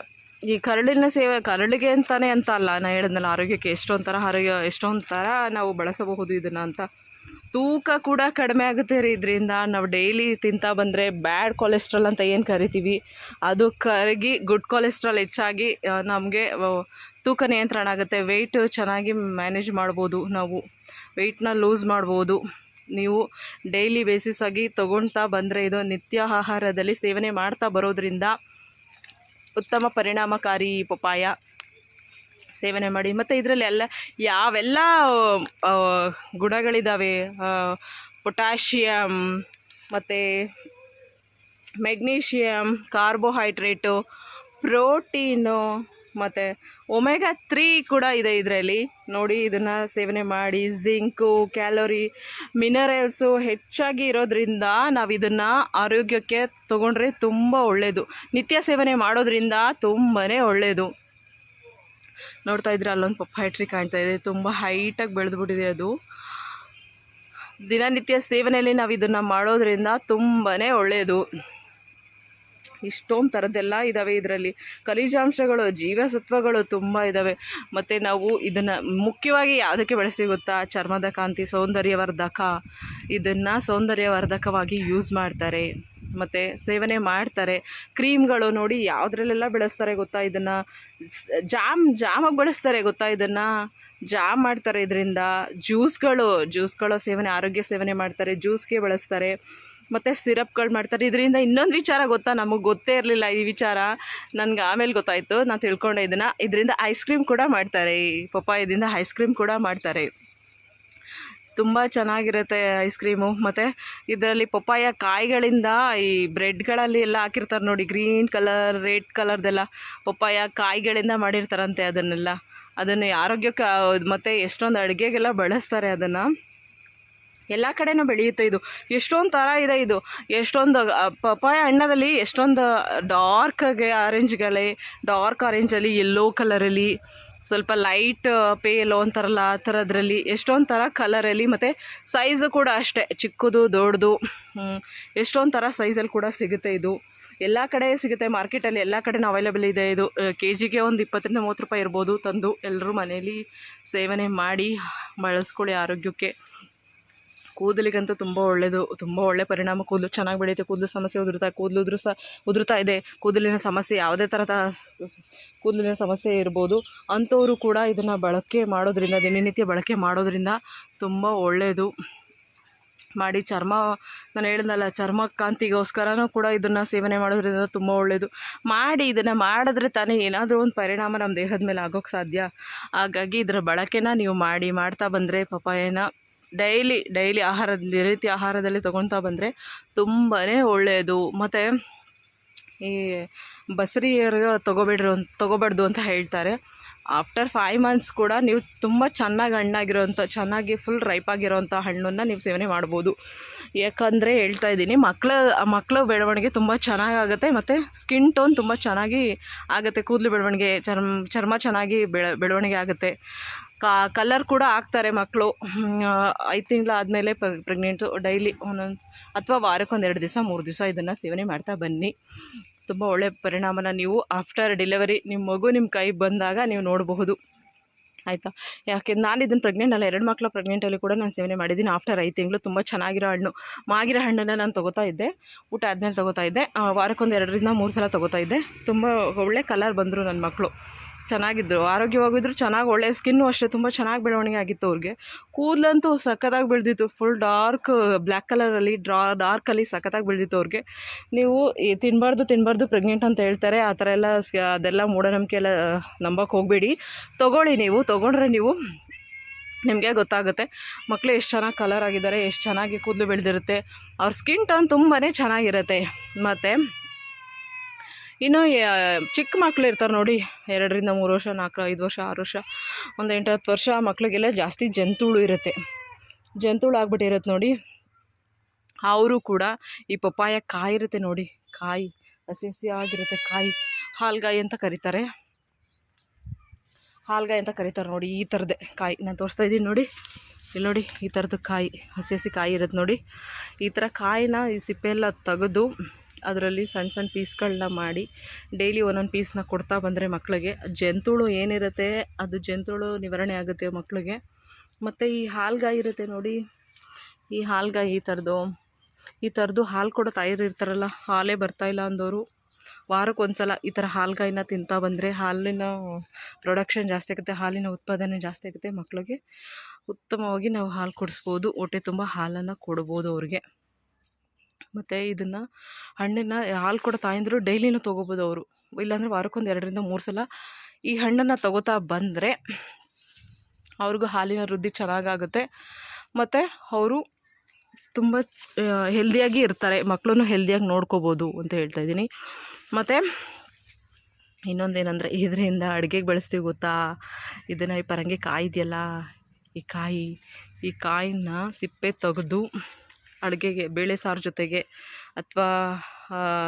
ಈ ಕರಳಿಗೆ ಅಂತಲೇ ಅಂತ ಅಲ್ಲ, ನಾನು ಹೇಳಿದ್ನಲ್ಲ, ಆರೋಗ್ಯಕ್ಕೆ ಎಷ್ಟೊಂದು ಥರ ನಾವು ಬಳಸಬಹುದು ಇದನ್ನು ಅಂತ. ತೂಕ ಕೂಡ ಕಡಿಮೆ ಆಗುತ್ತೆ ರೀ ಇದರಿಂದ. ನಾವು ಡೈಲಿ ತಿಂತಾ ಬಂದರೆ ಬ್ಯಾಡ್ ಕೊಲೆಸ್ಟ್ರಾಲ್ ಅಂತ ಏನು ಕರಿತೀವಿ, ಅದು ಕರಗಿ ಗುಡ್ ಕೊಲೆಸ್ಟ್ರಾಲ್ ಹೆಚ್ಚಾಗಿ ನಮಗೆ ತೂಕ ನಿಯಂತ್ರಣ ಆಗುತ್ತೆ. ವೆಯ್ಟ್ ಚೆನ್ನಾಗಿ ಮ್ಯಾನೇಜ್ ಮಾಡ್ಬೋದು, ನಾವು ವೆಯ್ಟ್ನ ಲೂಸ್ ಮಾಡ್ಬೋದು. ನೀವು ಡೈಲಿ ಬೇಸಿಸ್ ಆಗಿ ತೊಗೊಳ್ತಾ ಬಂದರೆ, ಇದು ನಿತ್ಯ ಆಹಾರದಲ್ಲಿ ಸೇವನೆ ಮಾಡ್ತಾ ಬರೋದ್ರಿಂದ ಉತ್ತಮ ಪರಿಣಾಮಕಾರಿ ಪಪ್ಪಾಯ ಸೇವನೆ ಮಾಡಿ. ಮತ್ತು ಇದರಲ್ಲಿ ಯಾವೆಲ್ಲ ಗುಣಗಳಿದ್ದಾವೆ, ಪೊಟ್ಯಾಷಿಯಮ್ ಮತ್ತು ಮೆಗ್ನೀಷಿಯಮ್, ಕಾರ್ಬೋಹೈಡ್ರೇಟು, ಪ್ರೋಟೀನು ಮತ್ತು ಒಮೆಗಾ 3 ಕೂಡ ಇದೆ ಇದರಲ್ಲಿ. ನೋಡಿ, ಇದನ್ನು ಸೇವನೆ ಮಾಡಿ. ಜಿಂಕು, ಕ್ಯಾಲೋರಿ, ಮಿನರಲ್ಸು ಹೆಚ್ಚಾಗಿ ಇರೋದ್ರಿಂದ ನಾವು ಇದನ್ನು ಆರೋಗ್ಯಕ್ಕೆ ತೊಗೊಂಡ್ರೆ ತುಂಬ ಒಳ್ಳೆಯದು. ನಿತ್ಯ ಸೇವನೆ ಮಾಡೋದ್ರಿಂದ ತುಂಬಾ ಒಳ್ಳೆಯದು. ನೋಡ್ತಾ ಇದ್ರೆ ಅಲ್ಲೊಂದು ಪಪ್ಪಾಯ ಟ್ರೀ ಕಾಣ್ತಾ ಇದೆ, ತುಂಬ ಹೈಟಾಗಿ ಬೆಳೆದ್ಬಿಟ್ಟಿದೆ ಅದು. ದಿನನಿತ್ಯ ಸೇವನೆಯಲ್ಲಿ ನಾವು ಇದನ್ನು ಮಾಡೋದ್ರಿಂದ ತುಂಬಾ ಒಳ್ಳೆಯದು. ಇಷ್ಟೊಂದು ಥರದ್ದೆಲ್ಲ ಇದ್ದಾವೆ ಇದರಲ್ಲಿ. ಖನಿಜಾಂಶಗಳು, ಜೀವಸತ್ವಗಳು ತುಂಬ ಇದ್ದಾವೆ. ಮತ್ತು ನಾವು ಇದನ್ನು ಮುಖ್ಯವಾಗಿ ಯಾವುದಕ್ಕೆ ಬಳಸ್ತೀವಿ ಗೊತ್ತಾ, ಚರ್ಮದ ಕಾಂತಿ, ಸೌಂದರ್ಯವರ್ಧಕ. ಇದನ್ನು ಸೌಂದರ್ಯವರ್ಧಕವಾಗಿ ಯೂಸ್ ಮಾಡ್ತಾರೆ ಮತ್ತು ಸೇವನೆ ಮಾಡ್ತಾರೆ. ಕ್ರೀಮ್ಗಳು ನೋಡಿ ಯಾವುದ್ರಲ್ಲೆಲ್ಲ ಬಳಸ್ತಾರೆ ಗೊತ್ತಾ, ಇದನ್ನು ಜಾಮಾಗಿ ಬಳಸ್ತಾರೆ ಗೊತ್ತಾ, ಇದನ್ನು ಜಾಮ್ ಮಾಡ್ತಾರೆ ಇದರಿಂದ. ಜ್ಯೂಸ್ಗಳು ಸೇವನೆ, ಆರೋಗ್ಯ ಸೇವನೆ ಮಾಡ್ತಾರೆ, ಜ್ಯೂಸ್ಗೆ ಬಳಸ್ತಾರೆ. ಮತ್ತು ಸಿರಪ್ಗಳು ಮಾಡ್ತಾರೆ. ಇದರಿಂದ ಇನ್ನೊಂದು ವಿಚಾರ ಗೊತ್ತಾ, ನಮಗೆ ಗೊತ್ತೇ ಇರಲಿಲ್ಲ ಈ ವಿಚಾರ, ನನಗೆ ಆಮೇಲೆ ಗೊತ್ತಾಯಿತು, ನಾನು ತಿಳ್ಕೊಂಡೆ ಇದರಿಂದ ಐಸ್ ಕ್ರೀಮ್ ಕೂಡ ಮಾಡ್ತಾರೆ. ಈ ಪಪ್ಪಾಯದಿಂದ ಐಸ್ ಕ್ರೀಮ್ ಕೂಡ ಮಾಡ್ತಾರೆ. ತುಂಬ ಚೆನ್ನಾಗಿರುತ್ತೆ ಐಸ್ ಕ್ರೀಮು. ಮತ್ತು ಇದರಲ್ಲಿ ಪಪ್ಪಾಯ ಕಾಯಿಗಳಿಂದ ಈ ಬ್ರೆಡ್ಗಳಲ್ಲಿ ಎಲ್ಲ ಹಾಕಿರ್ತಾರೆ ನೋಡಿ, ಗ್ರೀನ್ ಕಲರ್ ರೆಡ್ ಕಲರ್ದೆಲ್ಲ ಪಪ್ಪಾಯ ಕಾಯಿಗಳಿಂದ ಮಾಡಿರ್ತಾರಂತೆ. ಅದನ್ನು ಆರೋಗ್ಯಕ್ಕೆ ಮತ್ತು ಎಷ್ಟೊಂದು ಅಡುಗೆಗೆಲ್ಲ ಬಳಸ್ತಾರೆ. ಅದನ್ನು ಎಲ್ಲ ಕಡೆನೂ ಬೆಳೆಯುತ್ತೆ. ಇದು ಎಷ್ಟೊಂದು ಥರ ಇದೆ. ಇದು ಎಷ್ಟೊಂದು ಪಪ್ಪಾಯ ಹಣ್ಣಲ್ಲಿ ಎಷ್ಟೊಂದು ಡಾರ್ಕ್ ಆರೆಂಜಲ್ಲಿ, ಯೆಲ್ಲೋ ಕಲರಲ್ಲಿ, ಸ್ವಲ್ಪ ಲೈಟ್ ಪೇಲೋ ಅಂತಾರಲ್ಲ ಆ ಥರದ್ರಲ್ಲಿ, ಎಷ್ಟೊಂದು ಥರ ಕಲರಲ್ಲಿ, ಮತ್ತು ಸೈಜು ಕೂಡ ಅಷ್ಟೇ, ಚಿಕ್ಕದು ದೊಡ್ಡದು ಎಷ್ಟೊಂದು ಥರ ಸೈಜಲ್ಲಿ ಕೂಡ ಸಿಗುತ್ತೆ. ಇದು ಎಲ್ಲ ಕಡೆ ಸಿಗುತ್ತೆ ಮಾರ್ಕೆಟಲ್ಲಿ, ಎಲ್ಲ ಕಡೆನೂ ಅವೈಲೇಬಲ್ ಇದೆ. ಇದು ಕೆಜಿಗೆ ಒಂದು 20-30 ರೂಪಾಯಿ ಇರ್ಬೋದು. ತಂದು ಎಲ್ಲರೂ ಮನೇಲಿ ಸೇವನೆ ಮಾಡಿ ಬಳಸ್ಕೊಳ್ಳಿ ಆರೋಗ್ಯಕ್ಕೆ. ಕೂದಲಿಗಂತೂ ತುಂಬ ಒಳ್ಳೆಯದು, ತುಂಬ ಒಳ್ಳೆ ಪರಿಣಾಮ. ಕೂದಲು ಚೆನ್ನಾಗಿ ಬೆಳೆಯುತ್ತೆ. ಕೂದಲು ಸಮಸ್ಯೆ ಉದುರುತ್ತಾ ಇದೆ, ಕೂದಲಿನ ಸಮಸ್ಯೆ ಯಾವುದೇ ಥರದ ಕೂದಲಿನ ಸಮಸ್ಯೆ ಇರ್ಬೋದು, ಅಂಥವರು ಕೂಡ ಇದನ್ನು ಬಳಕೆ ಮಾಡೋದ್ರಿಂದ, ದಿನನಿತ್ಯ ಬಳಕೆ ಮಾಡೋದ್ರಿಂದ ತುಂಬ ಒಳ್ಳೆಯದು. ಮಾಡಿ ನಾನು ಹೇಳಿದ್ನಲ್ಲ, ಚರ್ಮ ಕಾಂತಿಗೋಸ್ಕರನೂ ಕೂಡ ಇದನ್ನು ಸೇವನೆ ಮಾಡೋದ್ರಿಂದ ತುಂಬ ಒಳ್ಳೆಯದು. ಇದನ್ನು ಮಾಡಿದ್ರೆ ತಾನೇ ಏನಾದರೂ ಒಂದು ಪರಿಣಾಮ ನಮ್ಮ ದೇಹದ ಮೇಲೆ ಆಗೋಕ್ಕೆ ಸಾಧ್ಯ. ಹಾಗಾಗಿ ಇದರ ಬಳಕೆನ ನೀವು ಮಾಡ್ತಾ ಬಂದರೆ, ಪಪ್ಪಾಯನ ಡೈಲಿ ಆಹಾರದಲ್ಲಿ ತೊಗೊಳ್ತಾ ಬಂದರೆ ತುಂಬಾ ಒಳ್ಳೆಯದು. ಮತ್ತು ಈ ಬಸರಿಯರು ತೊಗೋಬಾರ್ದು ಅಂತ ಹೇಳ್ತಾರೆ. ಆಫ್ಟರ್ 5 months ಕೂಡ ನೀವು ತುಂಬ ಚೆನ್ನಾಗಿ ಫುಲ್ ರೈಪ್ ಆಗಿರೋವಂಥ ಹಣ್ಣನ್ನು ನೀವು ಸೇವನೆ ಮಾಡ್ಬೋದು. ಯಾಕಂದರೆ ಹೇಳ್ತಾ ಇದ್ದೀನಿ, ಮಕ್ಕಳ ಬೆಳವಣಿಗೆ ತುಂಬ ಚೆನ್ನಾಗಾಗುತ್ತೆ. ಮತ್ತು ಸ್ಕಿನ್ ಟೋನ್ ತುಂಬ ಚೆನ್ನಾಗಿ ಆಗುತ್ತೆ. ಕೂದಲು ಬೆಳವಣಿಗೆ, ಚರ್ಮ ಚೆನ್ನಾಗಿ ಬೆಳವಣಿಗೆ ಆಗುತ್ತೆ. ಕಲರ್ ಕೂಡ ಆಗ್ತಾರೆ ಮಕ್ಕಳು. 5 ತಿಂಗಳು ಆದಮೇಲೆ ಪ್ರೆಗ್ನೆಂಟು ಡೈಲಿ ಒಂದೊಂದು ಅಥವಾ ವಾರಕ್ಕೆ 2 ದಿವಸ 3 ದಿವಸ ಇದನ್ನು ಸೇವನೆ ಮಾಡ್ತಾ ಬನ್ನಿ. ತುಂಬ ಒಳ್ಳೆಯ ಪರಿಣಾಮನ ನೀವು ಆಫ್ಟರ್ ಡೆಲಿವರಿ ನಿಮ್ಮ ಮಗು ನಿಮ್ಮ ಕೈ ಬಂದಾಗ ನೀವು ನೋಡಬಹುದು, ಆಯಿತಾ. ಯಾಕೆಂದ್ರೆ ನಾನು ಇದನ್ನು ಪ್ರೆಗ್ನೆಂಟಲ್ಲ, 2 ಮಕ್ಕಳ ಪ್ರೆಗ್ನೆಂಟಲ್ಲಿ ಕೂಡ ನಾನು ಸೇವನೆ ಮಾಡಿದ್ದೀನಿ. ಆಫ್ಟರ್ 5 ತಿಂಗಳು ತುಂಬ ಚೆನ್ನಾಗಿರೋ ಮಾಗಿರೋ ಹಣ್ಣನ್ನು ನಾನು ತೊಗೋತಾ ಇದ್ದೆ. ಊಟ ಆದಮೇಲೆ ತೊಗೋತಾ ಇದ್ದೆ. ವಾರಕ್ಕೆ 2-3 ಸಲ ತೊಗೋತಾ ಇದ್ದೆ. ತುಂಬ ಒಳ್ಳೆ ಕಲರ್ ಬಂದರು ನನ್ನ ಮಕ್ಕಳು, ಚೆನ್ನಾಗಿದ್ದರು, ಆರೋಗ್ಯವಾಗಿದ್ದರು, ಚೆನ್ನಾಗಿ ಒಳ್ಳೆ ಸ್ಕಿನ್ನು ಅಷ್ಟೇ ತುಂಬ ಚೆನ್ನಾಗಿ ಬೆಳವಣಿಗೆ ಆಗಿತ್ತು ಅವ್ರಿಗೆ. ಕೂದಲಂತೂ ಸಖತ್ತಾಗಿ ಬೆಳೆದಿತ್ತು, ಫುಲ್ ಡಾರ್ಕ್ ಬ್ಲ್ಯಾಕ್ ಕಲರಲ್ಲಿ ಡಾರ್ಕಲ್ಲಿ ಸಖತ್ತಾಗಿ ಬೆಳೆದಿತ್ತು ಅವ್ರಿಗೆ. ನೀವು ತಿನ್ನಬಾರ್ದು ಪ್ರೆಗ್ನೆಂಟ್ ಅಂತ ಹೇಳ್ತಾರೆ, ಆ ಥರ ಎಲ್ಲ ಅದೆಲ್ಲ ಮೂಢನಂಬಿಕೆ ಎಲ್ಲ ನಂಬಕ್ಕೆ ಹೋಗಬೇಡಿ. ತೊಗೊಂಡ್ರೆ ನೀವು ನಿಮಗೆ ಗೊತ್ತಾಗುತ್ತೆ ಮಕ್ಕಳು ಎಷ್ಟು ಚೆನ್ನಾಗಿ ಕಲರ್ ಆಗಿದ್ದಾರೆ, ಎಷ್ಟು ಚೆನ್ನಾಗಿ ಕೂದಲು ಬೆಳೆದಿರುತ್ತೆ, ಅವ್ರ ಸ್ಕಿನ್ ಟೋನ್ ತುಂಬಾ ಚೆನ್ನಾಗಿರುತ್ತೆ. ಮತ್ತು ಇನ್ನು ಚಿಕ್ಕ ಮಕ್ಕಳು ಇರ್ತಾರೆ ನೋಡಿ, 2-3 ವರ್ಷ, 4-5 ವರ್ಷ, 6 ವರ್ಷ, ಒಂದು 8-10 ವರ್ಷ ಮಕ್ಕಳಿಗೆಲ್ಲ ಜಾಸ್ತಿ ಜಂತುಳು ಆಗ್ಬಿಟ್ಟಿರುತ್ತೆ ನೋಡಿ. ಅವರು ಕೂಡ ಈ ಪಪ್ಪಾಯ ಕಾಯಿ ಇರುತ್ತೆ ನೋಡಿ, ಕಾಯಿ ಹಸಿ ಆಗಿರುತ್ತೆ, ಕಾಯಿ ಹಾಲ್ಗಾಯಿ ಅಂತ ಕರೀತಾರೆ ನೋಡಿ. ಈ ಥರದ್ದೇ ಕಾಯಿ ನಾನು ತೋರಿಸ್ತಾ ಇದ್ದೀನಿ ನೋಡಿ, ಇಲ್ಲಿ ನೋಡಿ, ಈ ಥರದ್ದು ಕಾಯಿ ಹಸಿ ಕಾಯಿ ಇರುತ್ತೆ ನೋಡಿ. ಈ ಥರ ಕಾಯಿನ ಈ ಸಿಪ್ಪೆಲ್ಲ ತೆಗೆದು ಅದರಲ್ಲಿ ಸಣ್ಣ ಪೀಸ್ಗಳನ್ನ ಮಾಡಿ ಡೈಲಿ ಒಂದೊಂದು ಪೀಸ್ನ ಕೊಡ್ತಾ ಬಂದರೆ ಮಕ್ಕಳಿಗೆ ಜಂತುಳು ಏನಿರುತ್ತೆ ಅದು ಜಂತುಳು ನಿವಾರಣೆ ಆಗುತ್ತೆ ಮಕ್ಕಳಿಗೆ. ಮತ್ತು ಈ ಹಾಲ್ಗಾಯಿ ಇರುತ್ತೆ ನೋಡಿ, ಈ ಹಾಲ್ಗಾಯಿ ಈ ಥರದ್ದು ಹಾಲು ಕೊಡೋ ತಾಯಿರು ಇರ್ತಾರಲ್ಲ, ಹಾಲೇ ಬರ್ತಾಯಿಲ್ಲ ಅಂದವರು ವಾರಕ್ಕೊಂದು ಸಲ ಈ ಥರ ಹಾಲ್ಗಾಯಿನ ತಿಂತಾ ಬಂದರೆ ಹಾಲಿನ ಪ್ರೊಡಕ್ಷನ್ ಜಾಸ್ತಿ ಆಗುತ್ತೆ, ಹಾಲಿನ ಉತ್ಪಾದನೆ ಜಾಸ್ತಿ ಆಗುತ್ತೆ. ಮಕ್ಕಳಿಗೆ ಉತ್ತಮವಾಗಿ ನಾವು ಹಾಲು ಕೊಡಿಸ್ಬೋದು, ಹೊಟ್ಟೆ ತುಂಬ ಹಾಲನ್ನು ಕೊಡ್ಬೋದು ಅವ್ರಿಗೆ. ಮತ್ತು ಇದನ್ನು ಹಣ್ಣನ್ನು ಹಾಲು ಕೊಡೋ ತಾಯಂದಿರು ಡೈಲಿನೂ ತೊಗೋಬೋದು ಅವರು, ಇಲ್ಲಾಂದರೆ ವಾರಕ್ಕೊಂದು 2-3 ಸಲ ಈ ಹಣ್ಣನ್ನು ತೊಗೋತಾ ಬಂದರೆ ಅವ್ರಿಗೂ ಹಾಲಿನ ವೃದ್ಧಿ ಚೆನ್ನಾಗಾಗುತ್ತೆ. ಮತ್ತು ಅವರು ತುಂಬ ಹೆಲ್ದಿಯಾಗಿ ಇರ್ತಾರೆ, ಮಕ್ಕಳನ್ನು ಹೆಲ್ದಿಯಾಗಿ ನೋಡ್ಕೋಬೋದು ಅಂತ ಹೇಳ್ತಾಯಿದ್ದೀನಿ. ಮತ್ತು ಇನ್ನೊಂದೇನೆಂದರೆ, ಇದರಿಂದ ಅಡುಗೆಗೆ ಬಳಸ್ತೀವಿ ಗೊತ್ತಾ, ಇದನ್ನು ಈ ಪರಂಗಿ ಕಾಯಿ ಇದೆಯಲ್ಲ, ಈ ಕಾಯಿನ ಸಿಪ್ಪೆ ತೆಗೆದು ಅಡುಗೆಗೆ ಬೇಳೆ ಸಾರು ಜೊತೆಗೆ ಅಥವಾ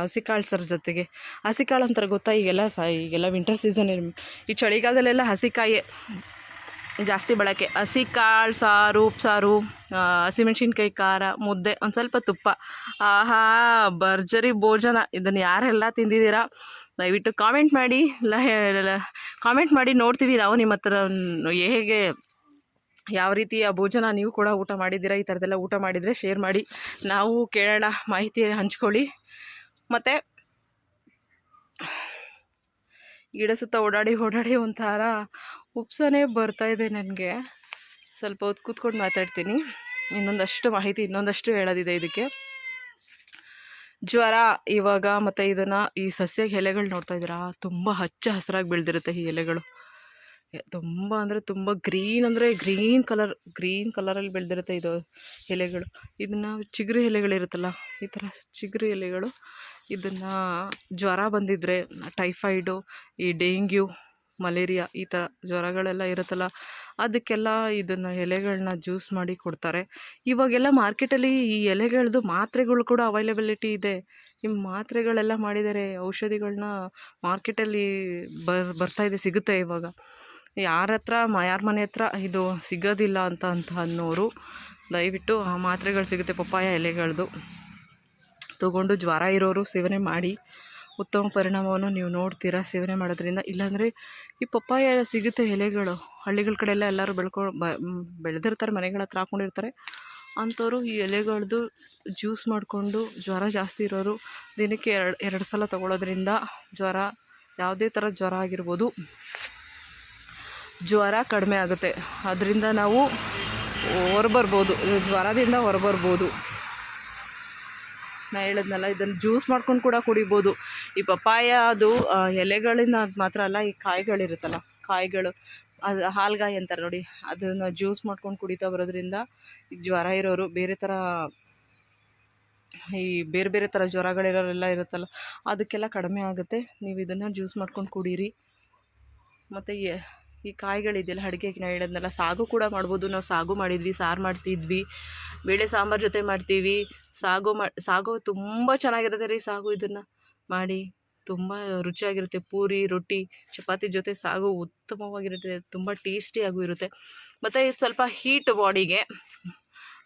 ಹಸಿಕಾಳು ಸಾರು ಜೊತೆಗೆ, ಹಸಿಕಾಳು ಅಂತಾರೆ ಗೊತ್ತಾ, ಈಗೆಲ್ಲ ವಿಂಟರ್ ಸೀಸನ್, ಈ ಚಳಿಗಾಲದಲ್ಲೆಲ್ಲ ಹಸಿಕಾಯಿ ಜಾಸ್ತಿ ಬಳಕೆ. ಹಸಿಕಾಳು ಸಾರು, ಉಪ್ಸಾರು, ಹಸಿಮೆಣ್ಸಿನ್ಕಾಯಿ ಖಾರ, ಮುದ್ದೆ, ಒಂದು ಸ್ವಲ್ಪ ತುಪ್ಪ, ಆಹಾ ಭರ್ಜರಿ ಭೋಜನ. ಇದನ್ನು ಯಾರೆಲ್ಲ ತಿಂದಿದ್ದೀರಾ ದಯವಿಟ್ಟು ಕಾಮೆಂಟ್ ಮಾಡಿ ನೋಡ್ತೀವಿ ನಾವು ನಿಮ್ಮ ಹತ್ರ ಹೇಗೆ ಯಾವ ರೀತಿಯ ಭೋಜನ ನೀವು ಕೂಡ ಊಟ ಮಾಡಿದ್ದೀರಾ. ಈ ಥರದ್ದೆಲ್ಲ ಊಟ ಮಾಡಿದರೆ ಶೇರ್ ಮಾಡಿ, ನಾವು ಕೇಳೋಣ, ಮಾಹಿತಿ ಹಂಚ್ಕೊಳ್ಳಿ. ಮತ್ತು ಗಿಡ ಸುತ್ತ ಓಡಾಡಿ ಒಂಥರ ಉಪ್ಸನೇ ಬರ್ತಾಯಿದೆ ನನಗೆ. ಸ್ವಲ್ಪ ಹೊತ್ತು ಕೂತ್ಕೊಂಡು ಮಾತಾಡ್ತೀನಿ, ಇನ್ನೊಂದಷ್ಟು ಮಾಹಿತಿ ಇನ್ನೊಂದಷ್ಟು ಹೇಳೋದಿದೆ ಇದಕ್ಕೆ. ಜ್ವರ ಇವಾಗ ಮತ್ತು ಇದನ್ನು ಈ ಸಸ್ಯ ಎಲೆಗಳು ನೋಡ್ತಾ ಇದ್ದೀರಾ, ತುಂಬ ಹಚ್ಚ ಹಸಿರಾಗಿ ಬೆಳೆದಿರುತ್ತೆ ಈ ಎಲೆಗಳು. ತುಂಬ ಅಂದರೆ ತುಂಬ ಗ್ರೀನ್ ಕಲರಲ್ಲಿ ಬೆಳೆದಿರುತ್ತೆ ಇದು ಎಲೆಗಳು. ಇದನ್ನು ಚಿಗುರು ಎಲೆಗಳಿರುತ್ತಲ್ಲ, ಈ ಥರ ಚಿಗುರು ಎಲೆಗಳು, ಇದನ್ನು ಜ್ವರ ಬಂದಿದ್ದರೆ, ಟೈಫಾಯ್ಡು, ಈ ಡೆಂಗ್ಯೂ, ಮಲೇರಿಯಾ ಈ ಥರ ಜ್ವರಗಳೆಲ್ಲ ಇರುತ್ತಲ್ಲ, ಅದಕ್ಕೆಲ್ಲ ಇದನ್ನು ಎಲೆಗಳನ್ನ ಜ್ಯೂಸ್ ಮಾಡಿ ಕೊಡ್ತಾರೆ. ಇವಾಗೆಲ್ಲ ಮಾರ್ಕೆಟಲ್ಲಿ ಈ ಎಲೆಗಳದ್ದು ಮಾತ್ರೆಗಳು ಕೂಡ ಅವೈಲಬಿಲಿಟಿ ಇದೆ. ಈ ಮಾತ್ರೆಗಳೆಲ್ಲ ಮಾಡಿದ್ದಾರೆ, ಔಷಧಿಗಳನ್ನ ಮಾರ್ಕೆಟಲ್ಲಿ ಬರ್ತಾಯಿದೆ, ಸಿಗುತ್ತೆ ಇವಾಗ. ಯಾರ ಮನೆ ಹತ್ರ ಇದು ಸಿಗೋದಿಲ್ಲ ಅಂತ ಅನ್ನೋರು ದಯವಿಟ್ಟು ಆ ಮಾತ್ರೆಗಳು ಸಿಗುತ್ತೆ ಪಪ್ಪಾಯ ಎಲೆಗಳದ್ದು, ತೊಗೊಂಡು ಜ್ವರ ಇರೋರು ಸೇವನೆ ಮಾಡಿ ಉತ್ತಮ ಪರಿಣಾಮವನ್ನು ನೀವು ನೋಡ್ತೀರಾ ಸೇವನೆ ಮಾಡೋದ್ರಿಂದ. ಇಲ್ಲಾಂದರೆ ಈ ಪಪ್ಪಾಯ ಸಿಗುತ್ತೆ ಎಲೆಗಳು, ಹಳ್ಳಿಗಳ ಕಡೆ ಎಲ್ಲರೂ ಬೆಳೆದಿರ್ತಾರೆ, ಮನೆಗಳ ಹತ್ರ ಹಾಕ್ಕೊಂಡಿರ್ತಾರೆ. ಅಂಥವ್ರು ಈ ಎಲೆಗಳದ್ದು ಜ್ಯೂಸ್ ಮಾಡಿಕೊಂಡು, ಜ್ವರ ಜಾಸ್ತಿ ಇರೋರು ದಿನಕ್ಕೆ ಎರಡು ಸಲ ತೊಗೊಳೋದ್ರಿಂದ ಜ್ವರ, ಯಾವುದೇ ಥರ ಜ್ವರ ಆಗಿರ್ಬೋದು, ಜ್ವರ ಕಡಿಮೆ ಆಗುತ್ತೆ. ಅದರಿಂದ ನಾವು ಹೊರಬರ್ಬೋದು, ಜ್ವರದಿಂದ ಹೊರಬರ್ಬೋದು. ನಾ ಹೇಳಿದ್ನಲ್ಲ, ಇದನ್ನು ಜ್ಯೂಸ್ ಮಾಡ್ಕೊಂಡು ಕೂಡ ಕುಡಿಬೋದು. ಈ ಪಪ್ಪಾಯ ಅದು ಎಲೆಗಳಿಂದ ಮಾತ್ರ ಅಲ್ಲ, ಈ ಕಾಯಿಗಳಿರುತ್ತಲ್ಲ, ಕಾಯಿಗಳು, ಅದು ಹಾಲ್ಗಾಯಿ ಅಂತಾರೆ ನೋಡಿ, ಅದನ್ನು ಜ್ಯೂಸ್ ಮಾಡ್ಕೊಂಡು ಕುಡಿತಾ ಬರೋದ್ರಿಂದ ಈ ಜ್ವರ ಇರೋರು, ಬೇರೆ ಬೇರೆ ಥರ ಜ್ವರಗಳಿರೋರೆಲ್ಲ ಇರುತ್ತಲ್ಲ, ಅದಕ್ಕೆಲ್ಲ ಕಡಿಮೆ ಆಗುತ್ತೆ. ನೀವು ಇದನ್ನು ಜ್ಯೂಸ್ ಮಾಡ್ಕೊಂಡು ಕುಡೀರಿ. ಮತ್ತು ಈ ಕಾಯಿಗಳಿದೆಯಲ್ಲ, ಅಡುಗೆಗೆ ನಾ ಹೇಳಿದ್ನಲ್ಲ, ಸಾಗು ಕೂಡ ಮಾಡ್ಬೋದು. ನಾವು ಸಾಗು ಮಾಡಿದ್ವಿ, ಸಾರು ಮಾಡ್ತಿದ್ವಿ, ಬೇಳೆ ಸಾಂಬಾರು ಜೊತೆ ಮಾಡ್ತೀವಿ. ಸಾಗು ತುಂಬ ಚೆನ್ನಾಗಿರುತ್ತೆ ರೀ. ಸಾಗು ಇದನ್ನು ಮಾಡಿ ತುಂಬ ರುಚಿಯಾಗಿರುತ್ತೆ. ಪೂರಿ, ರೊಟ್ಟಿ, ಚಪಾತಿ ಜೊತೆ ಸಾಗು ಉತ್ತಮವಾಗಿರುತ್ತೆ, ತುಂಬ ಟೇಸ್ಟಿಯಾಗೂ ಇರುತ್ತೆ. ಮತ್ತು ಇದು ಸ್ವಲ್ಪ ಬಾಡಿಗೆ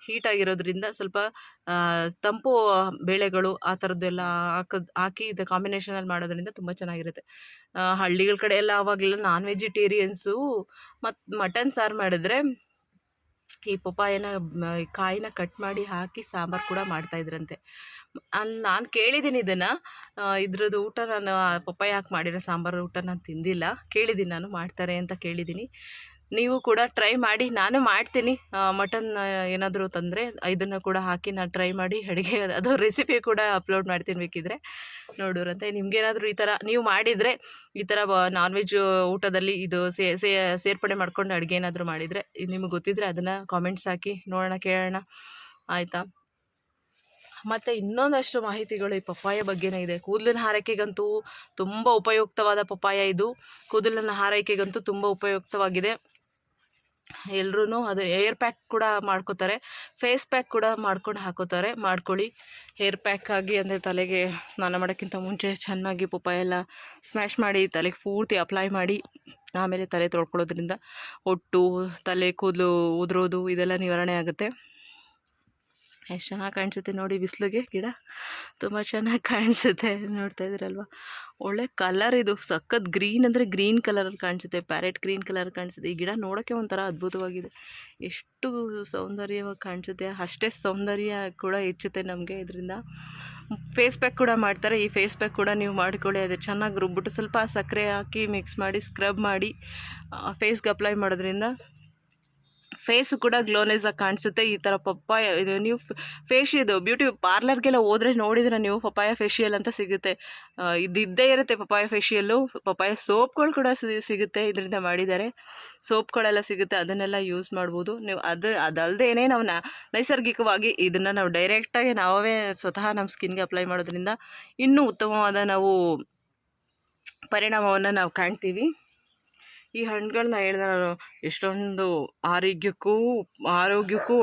ಹೀಟಾಗಿರೋದ್ರಿಂದ ಸ್ವಲ್ಪ ತಂಪು ಬೇಳೆಗಳು ಆ ಥರದ್ದೆಲ್ಲ ಹಾಕಿ ಇದು ಕಾಂಬಿನೇಷನಲ್ಲಿ ಮಾಡೋದ್ರಿಂದ ತುಂಬ ಚೆನ್ನಾಗಿರುತ್ತೆ. ಹಳ್ಳಿಗಳ ಕಡೆ ಎಲ್ಲ ಆವಾಗಲೆಲ್ಲ ನಾನ್ ವೆಜಿಟೇರಿಯನ್ಸು ಮತ್ತು ಮಟನ್ ಸಾರು ಮಾಡಿದ್ರೆ ಈ ಪಪ್ಪಾಯನ ಕಾಯಿನ ಕಟ್ ಮಾಡಿ ಹಾಕಿ ಸಾಂಬಾರು ಕೂಡ ಮಾಡ್ತಾಯಿದ್ರಂತೆ. ನಾನು ಕೇಳಿದ್ದೀನಿ ಇದನ್ನು, ಇದ್ರದ್ದು ಊಟ ನಾನು ಪಪ್ಪಾಯ ಹಾಕಿ ಮಾಡಿರೋ ಸಾಂಬಾರು ಊಟ ನಾನು ತಿಂದಿಲ್ಲ, ಕೇಳಿದ್ದೀನಿ, ನಾನು ಮಾಡ್ತಾರೆ ಅಂತ ಕೇಳಿದ್ದೀನಿ. ನೀವು ಕೂಡ ಟ್ರೈ ಮಾಡಿ. ನಾನು ಮಾಡ್ತೀನಿ, ಮಟನ್ ಏನಾದರೂ ತಂದರೆ ಇದನ್ನು ಕೂಡ ಹಾಕಿ ನಾನು ಟ್ರೈ ಮಾಡಿ ಅಡುಗೆ, ಅದು ರೆಸಿಪಿ ಕೂಡ ಅಪ್ಲೋಡ್ ಮಾಡ್ತೀನಿ, ಬೇಕಿದ್ರೆ ನೋಡೋರಂತೆ. ನಿಮಗೇನಾದರೂ ಈ ಥರ ನೀವು ಮಾಡಿದರೆ, ಈ ಥರ ನಾನ್ ವೆಜ್ ಊಟದಲ್ಲಿ ಇದು ಸೇರ್ಪಡೆ ಮಾಡ್ಕೊಂಡು ಅಡುಗೆ ಏನಾದರೂ ಮಾಡಿದರೆ ನಿಮಗೆ ಗೊತ್ತಿದ್ದರೆ ಅದನ್ನು ಕಾಮೆಂಟ್ಸ್ ಹಾಕಿ ನೋಡೋಣ, ಕೇಳೋಣ, ಆಯಿತಾ? ಮತ್ತು ಇನ್ನೊಂದಷ್ಟು ಮಾಹಿತಿಗಳು ಈ ಪಪ್ಪಾಯ ಬಗ್ಗೆನೇ ಇದೆ. ಕೂದಲಿನ ಆರೈಕೆಗಂತೂ ತುಂಬ ಉಪಯುಕ್ತವಾದ ಪಪ್ಪಾಯ ಇದು. ಕೂದಲಿನ ಆರೈಕೆಗಂತೂ ತುಂಬ ಉಪಯುಕ್ತವಾಗಿದೆ. ಎಲ್ಲರೂ ಅದು ಏರ್ ಪ್ಯಾಕ್ ಕೂಡ ಮಾಡ್ಕೋತಾರೆ, ಫೇಸ್ ಪ್ಯಾಕ್ ಕೂಡ ಮಾಡ್ಕೊಂಡು ಹಾಕೋತಾರೆ. ಮಾಡ್ಕೊಳ್ಳಿ ಹೇರ್ ಪ್ಯಾಕ್ ಆಗಿ, ಅಂದರೆ ತಲೆಗೆ ಸ್ನಾನ ಮಾಡೋಕ್ಕಿಂತ ಮುಂಚೆ ಚೆನ್ನಾಗಿ ಪಪ್ಪಾಯ ಎಲ್ಲ ಸ್ಮ್ಯಾಶ್ ಮಾಡಿ ತಲೆಗೆ ಪೂರ್ತಿ ಅಪ್ಲೈ ಮಾಡಿ ಆಮೇಲೆ ತಲೆ ತೊಳ್ಕೊಳ್ಳೋದ್ರಿಂದ ಒಟ್ಟು, ತಲೆ ಕೂದಲು ಉದುರೋದು ಇದೆಲ್ಲ ನಿವಾರಣೆ ಆಗುತ್ತೆ. ಎಷ್ಟು ಚೆನ್ನಾಗಿ ಕಾಣಿಸುತ್ತೆ ನೋಡಿ, ಬಿಸಿಲಿಗೆ ಗಿಡ ತುಂಬ ಚೆನ್ನಾಗಿ ಕಾಣಿಸುತ್ತೆ. ನೋಡ್ತಾ ಇದ್ದೀರಲ್ವ, ಒಳ್ಳೆ ಕಲರ್ ಇದು, ಸಖತ್ ಗ್ರೀನ್ ಅಂದರೆ ಗ್ರೀನ್ ಕಲರಲ್ಲಿ ಕಾಣಿಸುತ್ತೆ, ಪ್ಯಾರೆಟ್ ಗ್ರೀನ್ ಕಲರ್ ಕಾಣಿಸುತ್ತೆ. ಈ ಗಿಡ ನೋಡೋಕ್ಕೆ ಒಂಥರ ಅದ್ಭುತವಾಗಿದೆ, ಎಷ್ಟು ಸೌಂದರ್ಯವಾಗಿ ಕಾಣಿಸುತ್ತೆ, ಅಷ್ಟೇ ಸೌಂದರ್ಯ ಕೂಡ ಹೆಚ್ಚುತ್ತೆ ನಮಗೆ ಇದರಿಂದ. ಫೇಸ್ ಪ್ಯಾಕ್ ಕೂಡ ಮಾಡ್ತಾರೆ, ಈ ಫೇಸ್ ಪ್ಯಾಕ್ ಕೂಡ ನೀವು ಮಾಡಿಕೊಳ್ಳಿ. ಅದು ಚೆನ್ನಾಗಿ ರುಬ್ಬಿಟ್ಟು ಸ್ವಲ್ಪ ಸಕ್ಕರೆ ಹಾಕಿ ಮಿಕ್ಸ್ ಮಾಡಿ ಸ್ಕ್ರಬ್ ಮಾಡಿ ಫೇಸ್ಗೆ ಅಪ್ಲೈ ಮಾಡೋದ್ರಿಂದ ಫೇಸು ಕೂಡ ಗ್ಲೋನೆಸ್ ಆಗಿ ಕಾಣಿಸುತ್ತೆ. ಈ ಥರ ಪಪ್ಪಾಯ ಇದು ನೀವು ಇದು ಬ್ಯೂಟಿ ಪಾರ್ಲರ್ಗೆಲ್ಲ ಹೋದರೆ ನೋಡಿದರೆ ನೀವು ಪಪ್ಪಾಯ ಫೇಶಿಯಲ್ ಅಂತ ಸಿಗುತ್ತೆ, ಇದ್ದೇ ಇರುತ್ತೆ ಪಪ್ಪಾಯ ಫೇಶಿಯಲ್ಲು. ಪಪ್ಪಾಯ ಸೋಪ್ಗಳು ಕೂಡ ಸಿಗುತ್ತೆ, ಇದರಿಂದ ಮಾಡಿದ್ದಾರೆ ಸೋಪ್ಗಳೆಲ್ಲ ಸಿಗುತ್ತೆ, ಅದನ್ನೆಲ್ಲ ಯೂಸ್ ಮಾಡ್ಬೋದು ನೀವು. ಅದಲ್ಲದೇನೆ ನಾವು ನೈಸರ್ಗಿಕವಾಗಿ ಇದನ್ನು ನಾವು ಡೈರೆಕ್ಟಾಗಿ ನಾವೇ ಸ್ವತಃ ನಮ್ಮ ಸ್ಕಿನ್ಗೆ ಅಪ್ಲೈ ಮಾಡೋದ್ರಿಂದ ಇನ್ನೂ ಉತ್ತಮವಾದ ನಾವು ಪರಿಣಾಮವನ್ನು ನಾವು ಕಾಣ್ತೀವಿ. ಈ ಹಣ್ಣುಗಳನ್ನ ಹೇಳಿದೆ ನಾನು, ಎಷ್ಟೊಂದು ಆರೋಗ್ಯಕ್ಕೂ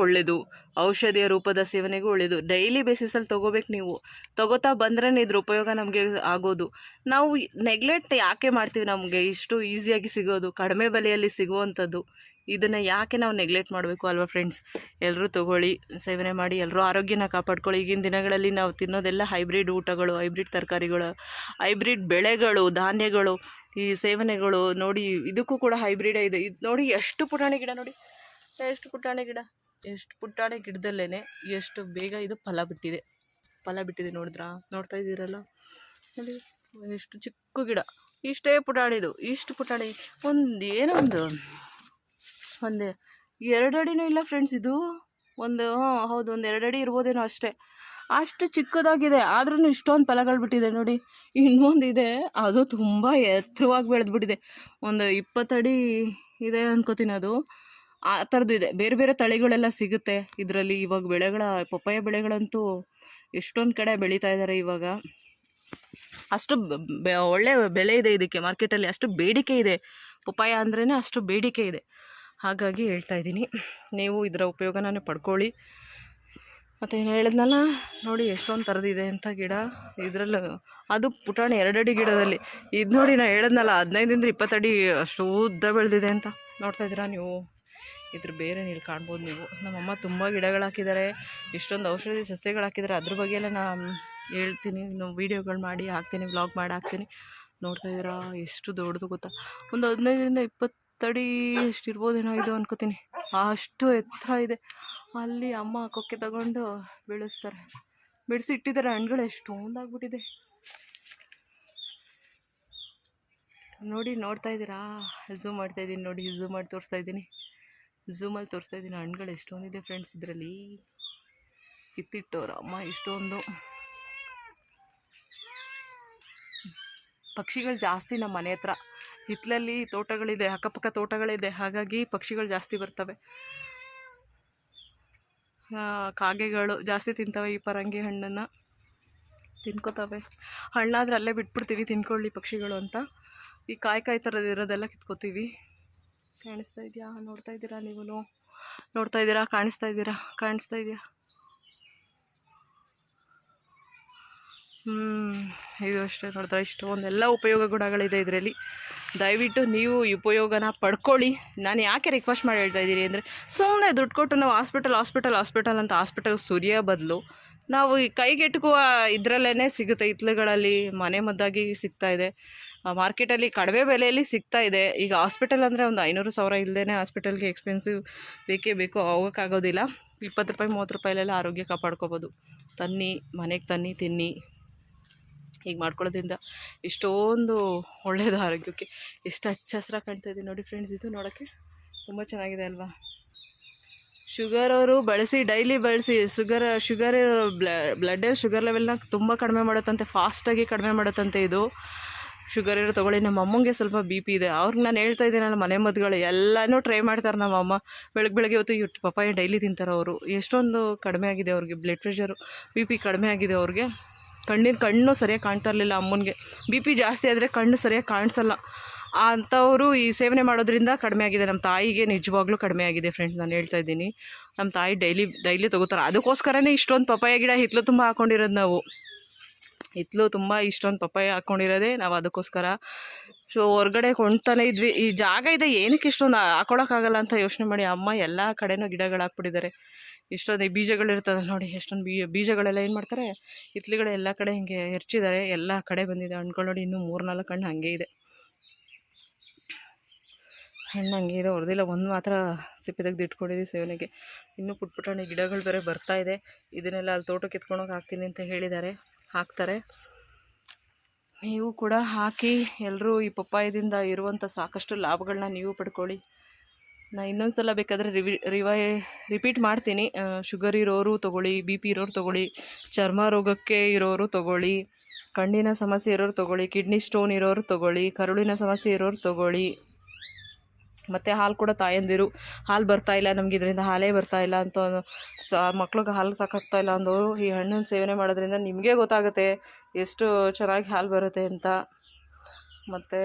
ಒಳ್ಳೆಯದು, ಔಷಧಿಯ ರೂಪದ ಸೇವನೆಗೂ ಒಳ್ಳೆಯದು. ಡೈಲಿ ಬೇಸಿಸಲ್ಲಿ ತೊಗೋಬೇಕು. ನೀವು ತೊಗೋತಾ ಬಂದ್ರೇ ಇದ್ರ ಉಪಯೋಗ ನಮಗೆ ಆಗೋದು. ನಾವು ನೆಗ್ಲೆಕ್ಟ್ ಯಾಕೆ ಮಾಡ್ತೀವಿ? ನಮಗೆ ಇಷ್ಟು ಈಸಿಯಾಗಿ ಸಿಗೋದು, ಕಡಿಮೆ ಬೆಲೆಯಲ್ಲಿ ಸಿಗುವಂಥದ್ದು, ಇದನ್ನು ಯಾಕೆ ನಾವು ನೆಗ್ಲೆಕ್ಟ್ ಮಾಡಬೇಕು ಅಲ್ವಾ ಫ್ರೆಂಡ್ಸ್? ಎಲ್ಲರೂ ತೊಗೊಳ್ಳಿ, ಸೇವನೆ ಮಾಡಿ, ಎಲ್ಲರೂ ಆರೋಗ್ಯನ ಕಾಪಾಡ್ಕೊಳ್ಳಿ. ಈಗಿನ ದಿನಗಳಲ್ಲಿ ನಾವು ತಿನ್ನೋದೆಲ್ಲ ಹೈಬ್ರಿಡ್ ಊಟಗಳು, ಹೈಬ್ರಿಡ್ ತರಕಾರಿಗಳು, ಹೈಬ್ರಿಡ್ ಬೆಳೆಗಳು, ಧಾನ್ಯಗಳು, ಈ ಸೇವನೆಗಳು ನೋಡಿ. ಇದಕ್ಕೂ ಕೂಡ ಹೈಬ್ರಿಡೇ ಇದೆ. ಇದು ನೋಡಿ, ಎಷ್ಟು ಪುಟಾಣಿ ಗಿಡ ನೋಡಿ, ಎಷ್ಟು ಪುಟಾಣಿ ಗಿಡದಲ್ಲೇ ಎಷ್ಟು ಬೇಗ ಇದು ಫಲ ಬಿಟ್ಟಿದೆ ನೋಡ್ತಾ ಇದ್ದೀರಲ್ಲ ನೋಡಿ, ಎಷ್ಟು ಚಿಕ್ಕ ಗಿಡ, ಇಷ್ಟೇ ಪುಟಾಣಿದು, ಇಷ್ಟು ಪುಟಾಣಿ, ಒಂದು 2 ಅಡಿನೂ ಇಲ್ಲ ಫ್ರೆಂಡ್ಸ್. ಇದು ಹೌದು, ಒಂದು 2 ಅಡಿ ಇರ್ಬೋದೇನೋ ಅಷ್ಟೇ. ಅಷ್ಟು ಚಿಕ್ಕದಾಗಿದೆ, ಆದ್ರೂ ಇಷ್ಟೊಂದು ಫಲಗಳು ಬಿಟ್ಟಿದೆ ನೋಡಿ. ಇನ್ನೊಂದಿದೆ, ಅದು ತುಂಬ ಎತ್ತರವಾಗಿ ಬೆಳೆದ್ಬಿಟ್ಟಿದೆ, ಒಂದು 20 ಅಡಿ ಇದೆ ಅನ್ಕೋತೀನಿ. ಅದು ಆ ಥರದ್ದು ಇದೆ. ಬೇರೆ ಬೇರೆ ತಳಿಗಳೆಲ್ಲ ಸಿಗುತ್ತೆ ಇದರಲ್ಲಿ. ಇವಾಗ ಬೆಳೆಗಳ ಪಪ್ಪಾಯ ಬೆಳೆಗಳಂತೂ ಎಷ್ಟೊಂದು ಕಡೆ ಬೆಳೀತಾ ಇದ್ದಾರೆ ಇವಾಗ. ಅಷ್ಟು ಒಳ್ಳೆ ಬೆಲೆ ಇದೆ ಇದಕ್ಕೆ ಮಾರ್ಕೆಟಲ್ಲಿ, ಅಷ್ಟು ಬೇಡಿಕೆ ಇದೆ. ಪಪ್ಪಾಯ ಅಂದ್ರೇ ಅಷ್ಟು ಬೇಡಿಕೆ ಇದೆ. ಹಾಗಾಗಿ ಹೇಳ್ತಾ ಇದ್ದೀನಿ, ನೀವು ಇದರ ಉಪಯೋಗನೇ ಪಡ್ಕೊಳ್ಳಿ. ಮತ್ತು ಏನು ಹೇಳಿದ್ನಲ್ಲ ನೋಡಿ, ಎಷ್ಟೊಂದು ಥರದಿದೆ ಅಂತ ಗಿಡ ಇದರಲ್ಲೂ. ಅದು ಪುಟಾಣಿ 2 ಅಡಿ ಗಿಡದಲ್ಲಿ. ಇದು ನೋಡಿ, ನಾನು ಹೇಳಿದ್ನಲ್ಲ 15 20 ಅಡಿ ಅಷ್ಟು ಉದ್ದ ಬೆಳೆದಿದೆ ಅಂತ. ನೋಡ್ತಾ ಇದ್ದೀರಾ ನೀವು? ಇದ್ರ ಬೇರೆ ನೀವು ಕಾಣ್ಬೋದು ನೀವು. ನಮ್ಮಮ್ಮ ತುಂಬ ಗಿಡಗಳು ಹಾಕಿದ್ದಾರೆ, ಎಷ್ಟೊಂದು ಔಷಧಿ ಸಸ್ಯಗಳು ಹಾಕಿದ್ದಾರೆ. ಅದ್ರ ಬಗ್ಗೆ ಎಲ್ಲ ನಾನು ಹೇಳ್ತೀನಿ, ನಾವು ವೀಡಿಯೋಗಳು ಮಾಡಿ ಹಾಕ್ತೀನಿ, ವ್ಲಾಗ್ ಮಾಡಿ ಹಾಕ್ತೀನಿ. ನೋಡ್ತಾ ಇದ್ದೀರಾ ಎಷ್ಟು ದೊಡ್ಡದು ಗೊತ್ತಾ? ಒಂದು 15 20 ಅಡಿ ಎಷ್ಟಿರ್ಬೋದೇನೋ ಇದು ಅನ್ಕೋತೀನಿ, ಅಷ್ಟು ಎತ್ತರ ಇದೆ. ಅಲ್ಲಿ ಅಮ್ಮ ಕೊಕ್ಕೆ ತಗೊಂಡು ಬೆಳೆಸ್ತಾರೆ, ಬಿಡಿಸಿ ಇಟ್ಟಿದ್ದಾರೆ. ಹಣ್ಣುಗಳು ಎಷ್ಟೊಂದಾಗ್ಬಿಟ್ಟಿದೆ ನೋಡಿ. ನೋಡ್ತಾ ಇದ್ದೀರಾ? ಝೂಮ್ ಮಾಡ್ತಾ ಇದ್ದೀನಿ ನೋಡಿ, ಝೂಮ್ ಮಾಡಿ ತೋರಿಸ್ತಾ ಇದ್ದೀನಿ, ಝೂಮಲ್ಲಿ ತೋರಿಸ್ತಾ ಇದ್ದೀನಿ. ಹಣ್ಣುಗಳು ಎಷ್ಟೊಂದಿದೆ ಫ್ರೆಂಡ್ಸ್ ಇದರಲ್ಲಿ. ಕಿತ್ತಿಟ್ಟೋರು ಅಮ್ಮ ಇಷ್ಟೊಂದು. ಪಕ್ಷಿಗಳು ಜಾಸ್ತಿ ನಮ್ಮ ಮನೆ ಹತ್ರ. ಹಿತ್ತಲಲ್ಲಿ ತೋಟಗಳಿದೆ, ಅಕ್ಕಪಕ್ಕ ತೋಟಗಳಿದೆ, ಹಾಗಾಗಿ ಪಕ್ಷಿಗಳು ಜಾಸ್ತಿ ಬರ್ತವೆ. ಕಾಗೆಗಳು ಜಾಸ್ತಿ ತಿಂತವೆ ಈ ಪರಂಗಿ ಹಣ್ಣನ್ನು, ತಿನ್ಕೋತವೆ. ಹಣ್ಣಾದರೆ ಅಲ್ಲೇ ಬಿಟ್ಬಿಡ್ತೀವಿ, ತಿನ್ಕೊಳ್ಳಿ ಪಕ್ಷಿಗಳು ಅಂತ. ಈ ಕಾಯಿ ಥರದ್ದು ಇರೋದೆಲ್ಲ ಕಿತ್ಕೋತೀವಿ. ಕಾಣಿಸ್ತಾ ಇದೆಯಾ? ನೋಡ್ತಾ ಇದ್ದೀರಾ ನೀವು? ನೋಡ್ತಾ ಇದ್ದೀರಾ? ಕಾಣಿಸ್ತಾ ಇದೆಯಾ? ಇದು ಅಷ್ಟೇ ನೋಡಿದ್ರೆ ಇಷ್ಟೊಂದೆಲ್ಲ ಉಪಯೋಗ ಗುಣಗಳಿದೆ ಇದರಲ್ಲಿ. ದಯವಿಟ್ಟು ನೀವು ಉಪಯೋಗನ ಪಡ್ಕೊಳ್ಳಿ. ನಾನು ಯಾಕೆ ರಿಕ್ವೆಸ್ಟ್ ಮಾಡಿ ಹೇಳ್ತಾ ಇದ್ದೀನಿ ಅಂದರೆ, ಸುಮ್ಮನೆ ದುಡ್ಡು ಕೊಟ್ಟು ನಾವು ಹಾಸ್ಪಿಟಲ್ ಅಂತ ಹಾಸ್ಪಿಟಲ್ ಸುರಿಯೋ ಬದಲು ನಾವು ಈ ಕೈಗೆಟುಕುವ ಇದರಲ್ಲೇ ಸಿಗುತ್ತೆ. ಹಿತ್ತಲುಗಳಲ್ಲಿ ಮನೆ ಮದ್ದಾಗಿ ಸಿಗ್ತಾ ಇದೆ, ಮಾರ್ಕೆಟಲ್ಲಿ ಕಡಿಮೆ ಬೆಲೆಯಲ್ಲಿ ಸಿಗ್ತಾ ಇದೆ. ಈಗ ಹಾಸ್ಪಿಟಲ್ ಅಂದರೆ ಒಂದು 500,000 ಇಲ್ಲದೇ ಹಾಸ್ಪಿಟಲ್ಗೆ ಎಕ್ಸ್ಪೆನ್ಸಿವ್ ಬೇಕೇ ಬೇಕು, ಹೋಗೋಕ್ಕಾಗೋದಿಲ್ಲ. 20 ರೂಪಾಯಿ 30 ರೂಪಾಯಿಲೆಲ್ಲ ಆರೋಗ್ಯ ಕಾಪಾಡ್ಕೋಬೋದು. ಮನೆಗೆ ತಿನ್ನಿ. ಹೀಗೆ ಮಾಡ್ಕೊಳ್ಳೋದ್ರಿಂದ ಇಷ್ಟೊಂದು ಒಳ್ಳೆಯದು ಆರೋಗ್ಯಕ್ಕೆ. ಎಷ್ಟು ಹಚ್ಚ ಹಸಿರಾಗಿ ಕಾಣ್ತಾ ಇದೆ ನೋಡಿ ಫ್ರೆಂಡ್ಸ್. ಇದು ನೋಡೋಕ್ಕೆ ತುಂಬ ಚೆನ್ನಾಗಿದೆ ಅಲ್ವಾ? ಶುಗರ್ ಅವರು ಡೈಲಿ ಬಳಸಿ ಶುಗರ್ ಬ್ಲಡ್ಡಲ್ಲಿ ಶುಗರ್ ಲೆವೆಲ್ನ ತುಂಬ ಕಡಿಮೆ ಮಾಡುತ್ತಂತೆ, ಫಾಸ್ಟಾಗಿ ಕಡಿಮೆ ಮಾಡುತ್ತಂತೆ ಇದು. ಶುಗರ್ ಇರೋ ತೊಗೊಳ್ಳಿ. ನಮ್ಮ ಅಮ್ಮಂಗೆ ಸ್ವಲ್ಪ BP ಇದೆ, ಅವ್ರಿಗೆ ನಾನು ಹೇಳ್ತಾ ಇದ್ದೀನಲ್ಲ, ಮನೆ ಮದ್ದುಗಳು ಎಲ್ಲನೂ ಟ್ರೈ ಮಾಡ್ತಾರೆ ನಮ್ಮ ಅಮ್ಮ. ಬೆಳಗ್ಗೆ ಹೊತ್ತು ಪಪ್ಪಾಯ ಡೈಲಿ ತಿಂತಾರೆ ಅವರು. ಎಷ್ಟೊಂದು ಕಡಿಮೆ ಆಗಿದೆ ಅವ್ರಿಗೆ, ಬ್ಲಡ್ ಪ್ರೆಷರು BP ಕಡಿಮೆ ಆಗಿದೆ ಅವ್ರಿಗೆ. ಕಣ್ಣು ಸರಿಯಾಗಿ ಕಾಣ್ತಾ ಇರಲಿಲ್ಲ ಅಮ್ಮನಿಗೆ. BP ಜಾಸ್ತಿ ಆದರೆ ಕಣ್ಣು ಸರಿಯಾಗಿ ಕಾಣಿಸಲ್ಲ ಅಂಥವರು ಈ ಸೇವನೆ ಮಾಡೋದ್ರಿಂದ ಕಡಿಮೆ ಆಗಿದೆ. ನಮ್ಮ ತಾಯಿಗೆ ನಿಜವಾಗ್ಲೂ ಕಡಿಮೆ ಆಗಿದೆ ಫ್ರೆಂಡ್ಸ್, ನಾನು ಹೇಳ್ತಾ ಇದ್ದೀನಿ. ನಮ್ಮ ತಾಯಿ ಡೈಲಿ ತೊಗೋತಾರೆ. ಅದಕ್ಕೋಸ್ಕರನೇ ಇಷ್ಟೊಂದು ಪಪ್ಪಾಯ ಗಿಡ ಹಿತ್ತಲು ತುಂಬ ಹಾಕ್ಕೊಂಡಿರೋದು ನಾವು. ಹಿತ್ತಲು ತುಂಬ ಇಷ್ಟೊಂದು ಪಪ್ಪಾಯ ಹಾಕ್ಕೊಂಡಿರೋದೇ ನಾವು ಅದಕ್ಕೋಸ್ಕರ. ಸೊ ಹೊರ್ಗಡೆ ಕೊಂಡ್ತಾನೆ ಇದ್ವಿ. ಈ ಜಾಗ ಇದೆ, ಏನಕ್ಕೆ ಇಷ್ಟೊಂದು ಹಾಕೊಳಕ್ಕಾಗಲ್ಲ ಅಂತ ಯೋಚನೆ ಮಾಡಿ ಅಮ್ಮ ಎಲ್ಲ ಕಡೆನೂ ಗಿಡಗಳು ಹಾಕ್ಬಿಟ್ಟಿದ್ದಾರೆ. ಇಷ್ಟೊಂದು ಈ ಬೀಜಗಳಿರ್ತದೆ ನೋಡಿ, ಎಷ್ಟೊಂದು ಬೀಜಗಳೆಲ್ಲ ಏನು ಮಾಡ್ತಾರೆ, ಹಿತ್ತಲುಗಡೆ ಎಲ್ಲ ಕಡೆ ಹಿಂಗೆ ಹೆರ್ಚಿದ್ದಾರೆ. ಎಲ್ಲ ಕಡೆ ಬಂದಿದೆ ಹಣ್ಗಳು ನೋಡಿ. ಇನ್ನೂ 3-4 ಹಣ್ಣು ಹಾಗೆ ಇದೆ, ಹಣ್ಣು ಹಂಗೆ ಇದೆ, ಹೊರದಿಲ್ಲ. ಒಂದು ಮಾತ್ರ ಸಿಪ್ಪೆ ತೆಗೆದು ಇಟ್ಕೊಂಡಿದ್ದೀವಿ ಸೇವನೆಗೆ. ಇನ್ನೂ ಪುಟ್ಪುಟಾಣಿ ಗಿಡಗಳು ಬೇರೆ ಬರ್ತಾಯಿದೆ. ಇದನ್ನೆಲ್ಲ ಅಲ್ಲಿ ತೋಟಕ್ಕೆ ಎತ್ಕೊಂಡೋಗಿ ಹಾಕ್ತೀನಿ ಅಂತ ಹೇಳಿದ್ದಾರೆ, ಹಾಕ್ತಾರೆ. ನೀವು ಕೂಡ ಹಾಕಿ, ಎಲ್ಲರೂ ಈ ಪಪ್ಪಾಯದಿಂದ ಇರುವಂಥ ಸಾಕಷ್ಟು ಲಾಭಗಳನ್ನ ನೀವು ಪಡ್ಕೊಳ್ಳಿ. ನಾನು ಇನ್ನೊಂದು ಸಲ ಬೇಕಾದರೆ ರಿಪೀಟ್ ಮಾಡ್ತೀನಿ. ಶುಗರ್ ಇರೋರು ತೊಗೊಳ್ಳಿ, BP ಇರೋರು ತೊಗೊಳ್ಳಿ, ಚರ್ಮ ರೋಗಕ್ಕೆ ಇರೋರು ತೊಗೊಳ್ಳಿ, ಕಣ್ಣಿನ ಸಮಸ್ಯೆ ಇರೋರು ತೊಗೊಳ್ಳಿ, ಕಿಡ್ನಿ ಸ್ಟೋನ್ ಇರೋರು ತೊಗೊಳ್ಳಿ, ಕರುಳಿನ ಸಮಸ್ಯೆ ಇರೋರು ತೊಗೊಳ್ಳಿ. ಮತ್ತು ಹಾಲು ಕೂಡ ತಾಯಂದಿರು, ಹಾಲು ಬರ್ತಾಯಿಲ್ಲ ನಮಗೆ, ಇದರಿಂದ ಹಾಲೇ ಬರ್ತಾಯಿಲ್ಲ ಅಂತ ಮಕ್ಳಿಗೆ ಹಾಲು ಸಾಕಾಗ್ತಾಯಿಲ್ಲ ಅಂದವರು ಈ ಹಣ್ಣನ್ನು ಸೇವನೆ ಮಾಡೋದ್ರಿಂದ ನಿಮಗೆ ಗೊತ್ತಾಗುತ್ತೆ ಎಷ್ಟು ಚೆನ್ನಾಗಿ ಹಾಲು ಬರುತ್ತೆ ಅಂತ. ಮತ್ತು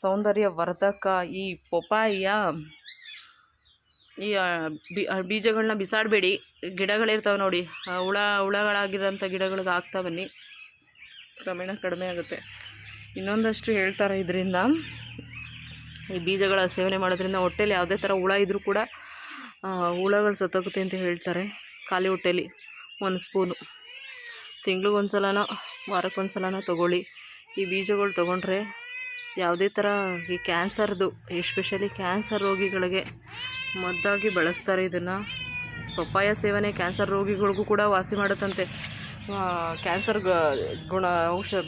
ಸೌಂದರ್ಯ ವರ್ಧಕ ಈ ಪಪ್ಪಾಯ. ಈ ಬೀಜಗಳನ್ನ ಬಿಸಾಡಬೇಡಿ. ಗಿಡಗಳಿರ್ತಾವೆ ನೋಡಿ, ಹುಳಗಳಾಗಿರೋಂಥ ಗಿಡಗಳಿಗೆ ಹಾಕ್ತಾ ಬನ್ನಿ, ಕ್ರಮೇಣ ಕಡಿಮೆ ಆಗುತ್ತೆ. ಇನ್ನೊಂದಷ್ಟು ಹೇಳ್ತಾರೆ, ಇದರಿಂದ ಈ ಬೀಜಗಳ ಸೇವನೆ ಮಾಡೋದ್ರಿಂದ ಹೊಟ್ಟೆಲಿ ಯಾವುದೇ ಥರ ಹುಳ ಇದ್ದರೂ ಕೂಡ ಹುಳಗಳು ಸತ್ತೋಗುತ್ತೆ ಅಂತ ಹೇಳ್ತಾರೆ. ಖಾಲಿ ಹೊಟ್ಟೆಲಿ 1 ಸ್ಪೂನು ತಿಂಗ್ಳಿಗೊಂದು ಸಲನೋ ವಾರಕ್ಕೊಂದು ಸಲನೋ ತೊಗೊಳ್ಳಿ. ಈ ಬೀಜಗಳು ತೊಗೊಂಡ್ರೆ ಯಾವುದೇ ಥರ ಈ ಕ್ಯಾನ್ಸರ್ದು, ಎಸ್ಪೆಷಲಿ ಕ್ಯಾನ್ಸರ್ ರೋಗಿಗಳಿಗೆ ಮದ್ದಾಗಿ ಬಳಸ್ತಾರೆ ಇದನ್ನು. ಪಪ್ಪಾಯ ಸೇವನೆ ಕ್ಯಾನ್ಸರ್ ರೋಗಿಗಳಿಗೂ ಕೂಡ ವಾಸಿ ಮಾಡುತ್ತಂತೆ. ಕ್ಯಾನ್ಸರ್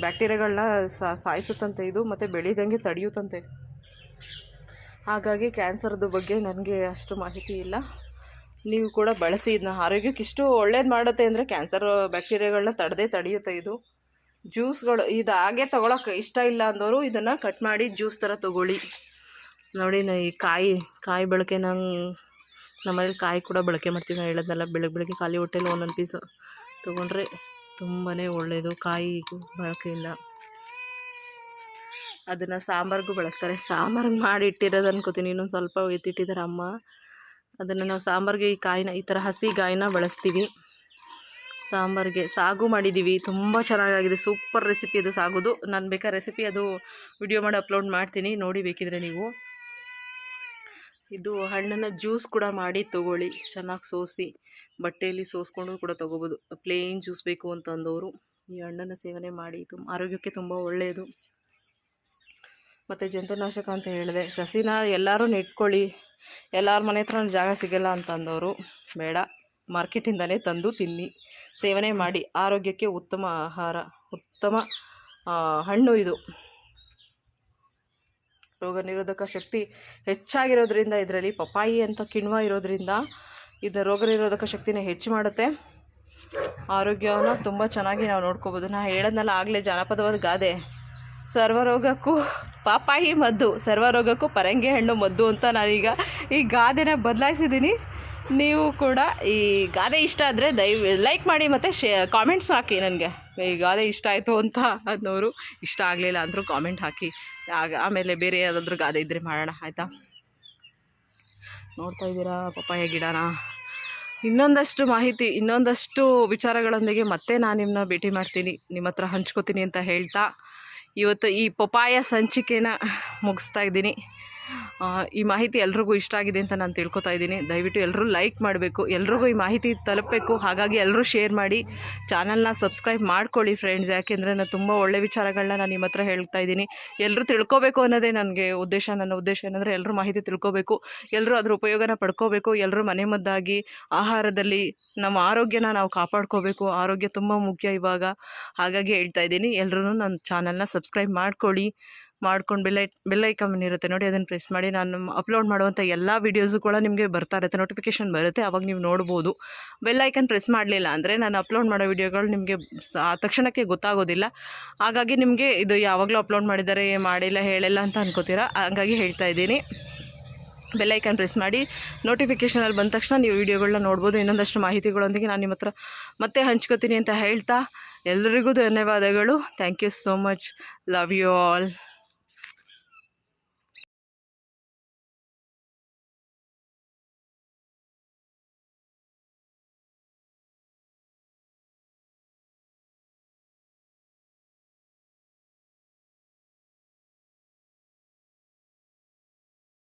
ಬ್ಯಾಕ್ಟೀರಿಯಾಗಳನ್ನ ಸಾಯಿಸುತ್ತಂತೆ ಇದು, ಮತ್ತು ಬೆಳೀದಂಗೆ ತಡೆಯುತ್ತಂತೆ. ಹಾಗಾಗಿ ಕ್ಯಾನ್ಸರ್ದು ಬಗ್ಗೆ ನನಗೆ ಅಷ್ಟು ಮಾಹಿತಿ ಇಲ್ಲ. ನೀವು ಕೂಡ ಬಳಸಿ. ಇದನ್ನ ಆರೋಗ್ಯಕ್ಕೆ ಇಷ್ಟು ಒಳ್ಳೇದು ಮಾಡುತ್ತೆ ಅಂದರೆ ಕ್ಯಾನ್ಸರ್ ಬ್ಯಾಕ್ಟೀರಿಯಾಗಳನ್ನ ತಡೆಯುತ್ತೆ ಇದು. ಜ್ಯೂಸ್ಗಳು ಇದು ಹಾಗೆ ತೊಗೊಳಕ್ಕೆ ಇಷ್ಟ ಇಲ್ಲ ಅಂದವರು ಇದನ್ನು ಕಟ್ ಮಾಡಿ ಜ್ಯೂಸ್ ಥರ ತೊಗೊಳ್ಳಿ. ನೋಡಿ ಈ ಕಾಯಿ ಬಳಕೆ ನಮ್ಮಲ್ಲಿ ಕಾಯಿ ಕೂಡ ಬಳಕೆ ಮಾಡ್ತೀವಿ. ನಾನು ಹೇಳೋದಲ್ಲ, ಬೆಳಗ್ಗೆ ಖಾಲಿ ಹೊಟ್ಟೆಲಿ ಒಂದೊಂದು ಪೀಸು ತೊಗೊಂಡ್ರೆ ತುಂಬಾ ಒಳ್ಳೆಯದು ಕಾಯಿ ಬಳಕೆಯಿಂದ. ಅದನ್ನು ಸಾಂಬಾರಿಗೂ ಬಳಸ್ತಾರೆ. ಸಾಂಬಾರಿಗೆ ಮಾಡಿ ಇಟ್ಟಿರೋದು ಅನ್ಕೋತೀನಿ, ಇನ್ನೊಂದು ಸ್ವಲ್ಪ ಎತ್ತಿಟ್ಟಿದ್ದಾರೆ ಅಮ್ಮ. ಅದನ್ನು ನಾವು ಸಾಂಬಾರಿಗೆ ಈ ಥರ ಹಸಿ ಕಾಯಿನ ಬಳಸ್ತೀವಿ. ಸಾಂಬಾರಿಗೆ ಸಾಗು ಮಾಡಿದ್ದೀವಿ, ತುಂಬ ಚೆನ್ನಾಗಾಗಿದೆ. ಸೂಪರ್ ರೆಸಿಪಿ ಅದು ಸಾಗೋದು. ನಾನು ಬೇಕಾದ್ರೆ ರೆಸಿಪಿ ಅದು ವಿಡಿಯೋ ಮಾಡಿ ಅಪ್ಲೋಡ್ ಮಾಡ್ತೀನಿ, ನೋಡಿ ಬೇಕಿದ್ರೆ ನೀವು. ಇದು ಹಣ್ಣನ್ನು ಜ್ಯೂಸ್ ಕೂಡ ಮಾಡಿ ತೊಗೊಳ್ಳಿ, ಚೆನ್ನಾಗಿ ಸೋಸಿ ಬಟ್ಟೆಯಲ್ಲಿ ಸೋಸ್ಕೊಂಡು ಕೂಡ ತೊಗೋಬೋದು. ಪ್ಲೇನ್ ಜ್ಯೂಸ್ ಬೇಕು ಅಂತಂದವರು ಈ ಹಣ್ಣನ್ನು ಸೇವನೆ ಮಾಡಿ ಆರೋಗ್ಯಕ್ಕೆ ತುಂಬ ಒಳ್ಳೆಯದು. ಮತ್ತು ಜಂತುನಾಶಕ ಅಂತ ಹೇಳಿದೆ, ಸಸಿನ ಎಲ್ಲರೂ ನೆಟ್ಕೊಳ್ಳಿ. ಎಲ್ಲರ ಮನೆ ಹತ್ರ ಜಾಗ ಸಿಗಲ್ಲ ಅಂತಂದವರು ಬೇಡ, ಮಾರ್ಕೆಟಿಂದನೇ ತಂದು ತಿನ್ನಿ, ಸೇವನೆ ಮಾಡಿ. ಆರೋಗ್ಯಕ್ಕೆ ಉತ್ತಮ ಆಹಾರ, ಉತ್ತಮ ಹಣ್ಣು ಇದು. ರೋಗ ನಿರೋಧಕ ಶಕ್ತಿ ಹೆಚ್ಚಾಗಿರೋದ್ರಿಂದ ಇದರಲ್ಲಿ ಪಪಾಯಿ ಅಂತ ಕಿಣ್ವ ಇರೋದ್ರಿಂದ ಇದು ರೋಗ ನಿರೋಧಕ ಶಕ್ತಿನ ಹೆಚ್ಚು ಮಾಡುತ್ತೆ. ಆರೋಗ್ಯವನ್ನು ತುಂಬ ಚೆನ್ನಾಗಿ ನಾವು ನೋಡ್ಕೋಬೋದು. ನಾನು ಹೇಳೋದ್ನಲ್ಲ ಆಗಲೇ ಜಾನಪದವಾದ ಗಾದೆ, ಸರ್ವರೋಗಕ್ಕೂ ಪಪಾಯಿ ಮದ್ದು, ಸರ್ವರೋಗಕ್ಕೂ ಪರಂಗಿ ಹಣ್ಣು ಮದ್ದು ಅಂತ. ನಾನೀಗ ಈ ಗಾದೆನ ಬದಲಾಯಿಸಿದ್ದೀನಿ. ನೀವು ಕೂಡ ಈ ಗಾದೆ ಇಷ್ಟ ಆದರೆ ಲೈಕ್ ಮಾಡಿ ಮತ್ತು ಕಾಮೆಂಟ್ಸ್ ಹಾಕಿ. ನನಗೆ ಈ ಗಾದೆ ಇಷ್ಟ ಆಯಿತು ಅಂತ ಅನ್ನೋರು, ಇಷ್ಟ ಆಗಲಿಲ್ಲ ಅಂದರೂ ಕಾಮೆಂಟ್ ಹಾಕಿ. ಆಮೇಲೆ ಬೇರೆ ಯಾವುದಾದ್ರೂ ಗಾದೆ ಇದ್ದರೆ ಮಾಡೋಣ, ಆಯಿತಾ? ನೋಡ್ತಾ ಇದ್ದೀರಾ ಪಪ್ಪಾಯ ಗಿಡನ. ಇನ್ನೊಂದಷ್ಟು ಮಾಹಿತಿ, ಇನ್ನೊಂದಷ್ಟು ವಿಚಾರಗಳೊಂದಿಗೆ ಮತ್ತೆ ನಾನು ನಿಮ್ಮನ್ನ ಭೇಟಿ ಮಾಡ್ತೀನಿ, ನಿಮ್ಮ ಹತ್ರ ಹಂಚ್ಕೋತೀನಿ ಅಂತ ಹೇಳ್ತಾ ಇವತ್ತು ಈ ಪಪಾಯ ಸಂಚಿಕೆನ ಮುಗಿಸ್ತಾ ಇದ್ದೀನಿ. ಈ ಮಾಹಿತಿ ಎಲ್ರಿಗೂ ಇಷ್ಟ ಆಗಿದೆ ಅಂತ ನಾನು ತಿಳ್ಕೊತಾ ಇದ್ದೀನಿ. ದಯವಿಟ್ಟು ಎಲ್ಲರೂ ಲೈಕ್ ಮಾಡಬೇಕು, ಎಲ್ರಿಗೂ ಈ ಮಾಹಿತಿ ತಲುಪಬೇಕು. ಹಾಗಾಗಿ ಎಲ್ಲರೂ ಶೇರ್ ಮಾಡಿ, ಚಾನಲ್ನ ಸಬ್ಸ್ಕ್ರೈಬ್ ಮಾಡ್ಕೊಳ್ಳಿ ಫ್ರೆಂಡ್ಸ್. ಯಾಕೆಂದರೆ ನಾನು ತುಂಬ ಒಳ್ಳೆ ವಿಚಾರಗಳನ್ನ ನಾನು ನಿಮ್ಮ ಹತ್ರ ಹೇಳ್ತಾ ಇದ್ದೀನಿ. ಎಲ್ಲರೂ ತಿಳ್ಕೊಬೇಕು ಅನ್ನೋದೇ ನನ್ನ ಉದ್ದೇಶ ಏನಂದರೆ ಎಲ್ಲರೂ ಮಾಹಿತಿ ತಿಳ್ಕೊಬೇಕು, ಎಲ್ಲರೂ ಅದ್ರ ಉಪಯೋಗನ ಪಡ್ಕೋಬೇಕು. ಎಲ್ಲರೂ ಮನೆಮದ್ದಾಗಿ ಆಹಾರದಲ್ಲಿ ನಮ್ಮ ಆರೋಗ್ಯನ ನಾವು ಕಾಪಾಡ್ಕೋಬೇಕು. ಆರೋಗ್ಯ ತುಂಬ ಮುಖ್ಯ ಇವಾಗ. ಹಾಗಾಗಿ ಹೇಳ್ತಾ ಇದ್ದೀನಿ, ಎಲ್ಲರೂ ನನ್ನ ಚಾನಲ್ನ ಸಬ್ಸ್ಕ್ರೈಬ್ ಮಾಡ್ಕೊಂಡು ಬೆಲ್ಲೈಕನ್ ಇರುತ್ತೆ ನೋಡಿ, ಅದನ್ನು ಪ್ರೆಸ್ ಮಾಡಿ. ನಾನು ಅಪ್ಲೋಡ್ ಮಾಡುವಂಥ ಎಲ್ಲ ವೀಡಿಯೋಸು ಕೂಡ ನಿಮಗೆ ಬರ್ತಾ ಇರುತ್ತೆ, ನೋಟಿಫಿಕೇಷನ್ ಬರುತ್ತೆ, ಆವಾಗ ನೀವು ನೋಡ್ಬೋದು. ಬೆಲ್ಲೈಕನ್ ಪ್ರೆಸ್ ಮಾಡಲಿಲ್ಲ ಅಂದರೆ ನಾನು ಅಪ್ಲೋಡ್ ಮಾಡೋ ವೀಡಿಯೋಗಳು ನಿಮಗೆ ತಕ್ಷಣಕ್ಕೆ ಗೊತ್ತಾಗೋದಿಲ್ಲ. ಹಾಗಾಗಿ ನಿಮಗೆ ಇದು ಯಾವಾಗಲೂ ಅಪ್ಲೋಡ್ ಮಾಡಿದ್ದಾರೆ, ಮಾಡಿಲ್ಲ, ಹೇಳಿಲ್ಲ ಅಂತ ಅನ್ಕೋತೀರಾ. ಹಾಗಾಗಿ ಹೇಳ್ತಾ ಇದ್ದೀನಿ, ಬೆಲ್ಲೈಕನ್ ಪ್ರೆಸ್ ಮಾಡಿ. ನೋಟಿಫಿಕೇಷನಲ್ಲಿ ಬಂದ ತಕ್ಷಣ ನೀವು ವೀಡಿಯೋಗಳನ್ನ ನೋಡ್ಬೋದು. ಇನ್ನೊಂದಷ್ಟು ಮಾಹಿತಿಗಳೊಂದಿಗೆ ನಾನು ನಿಮ್ಮ ಹತ್ರ ಮತ್ತೆ ಹಂಚ್ಕೋತೀನಿ ಅಂತ ಹೇಳ್ತಾ ಎಲ್ಲರಿಗೂ ಧನ್ಯವಾದಗಳು. Thank you so much. Love you all.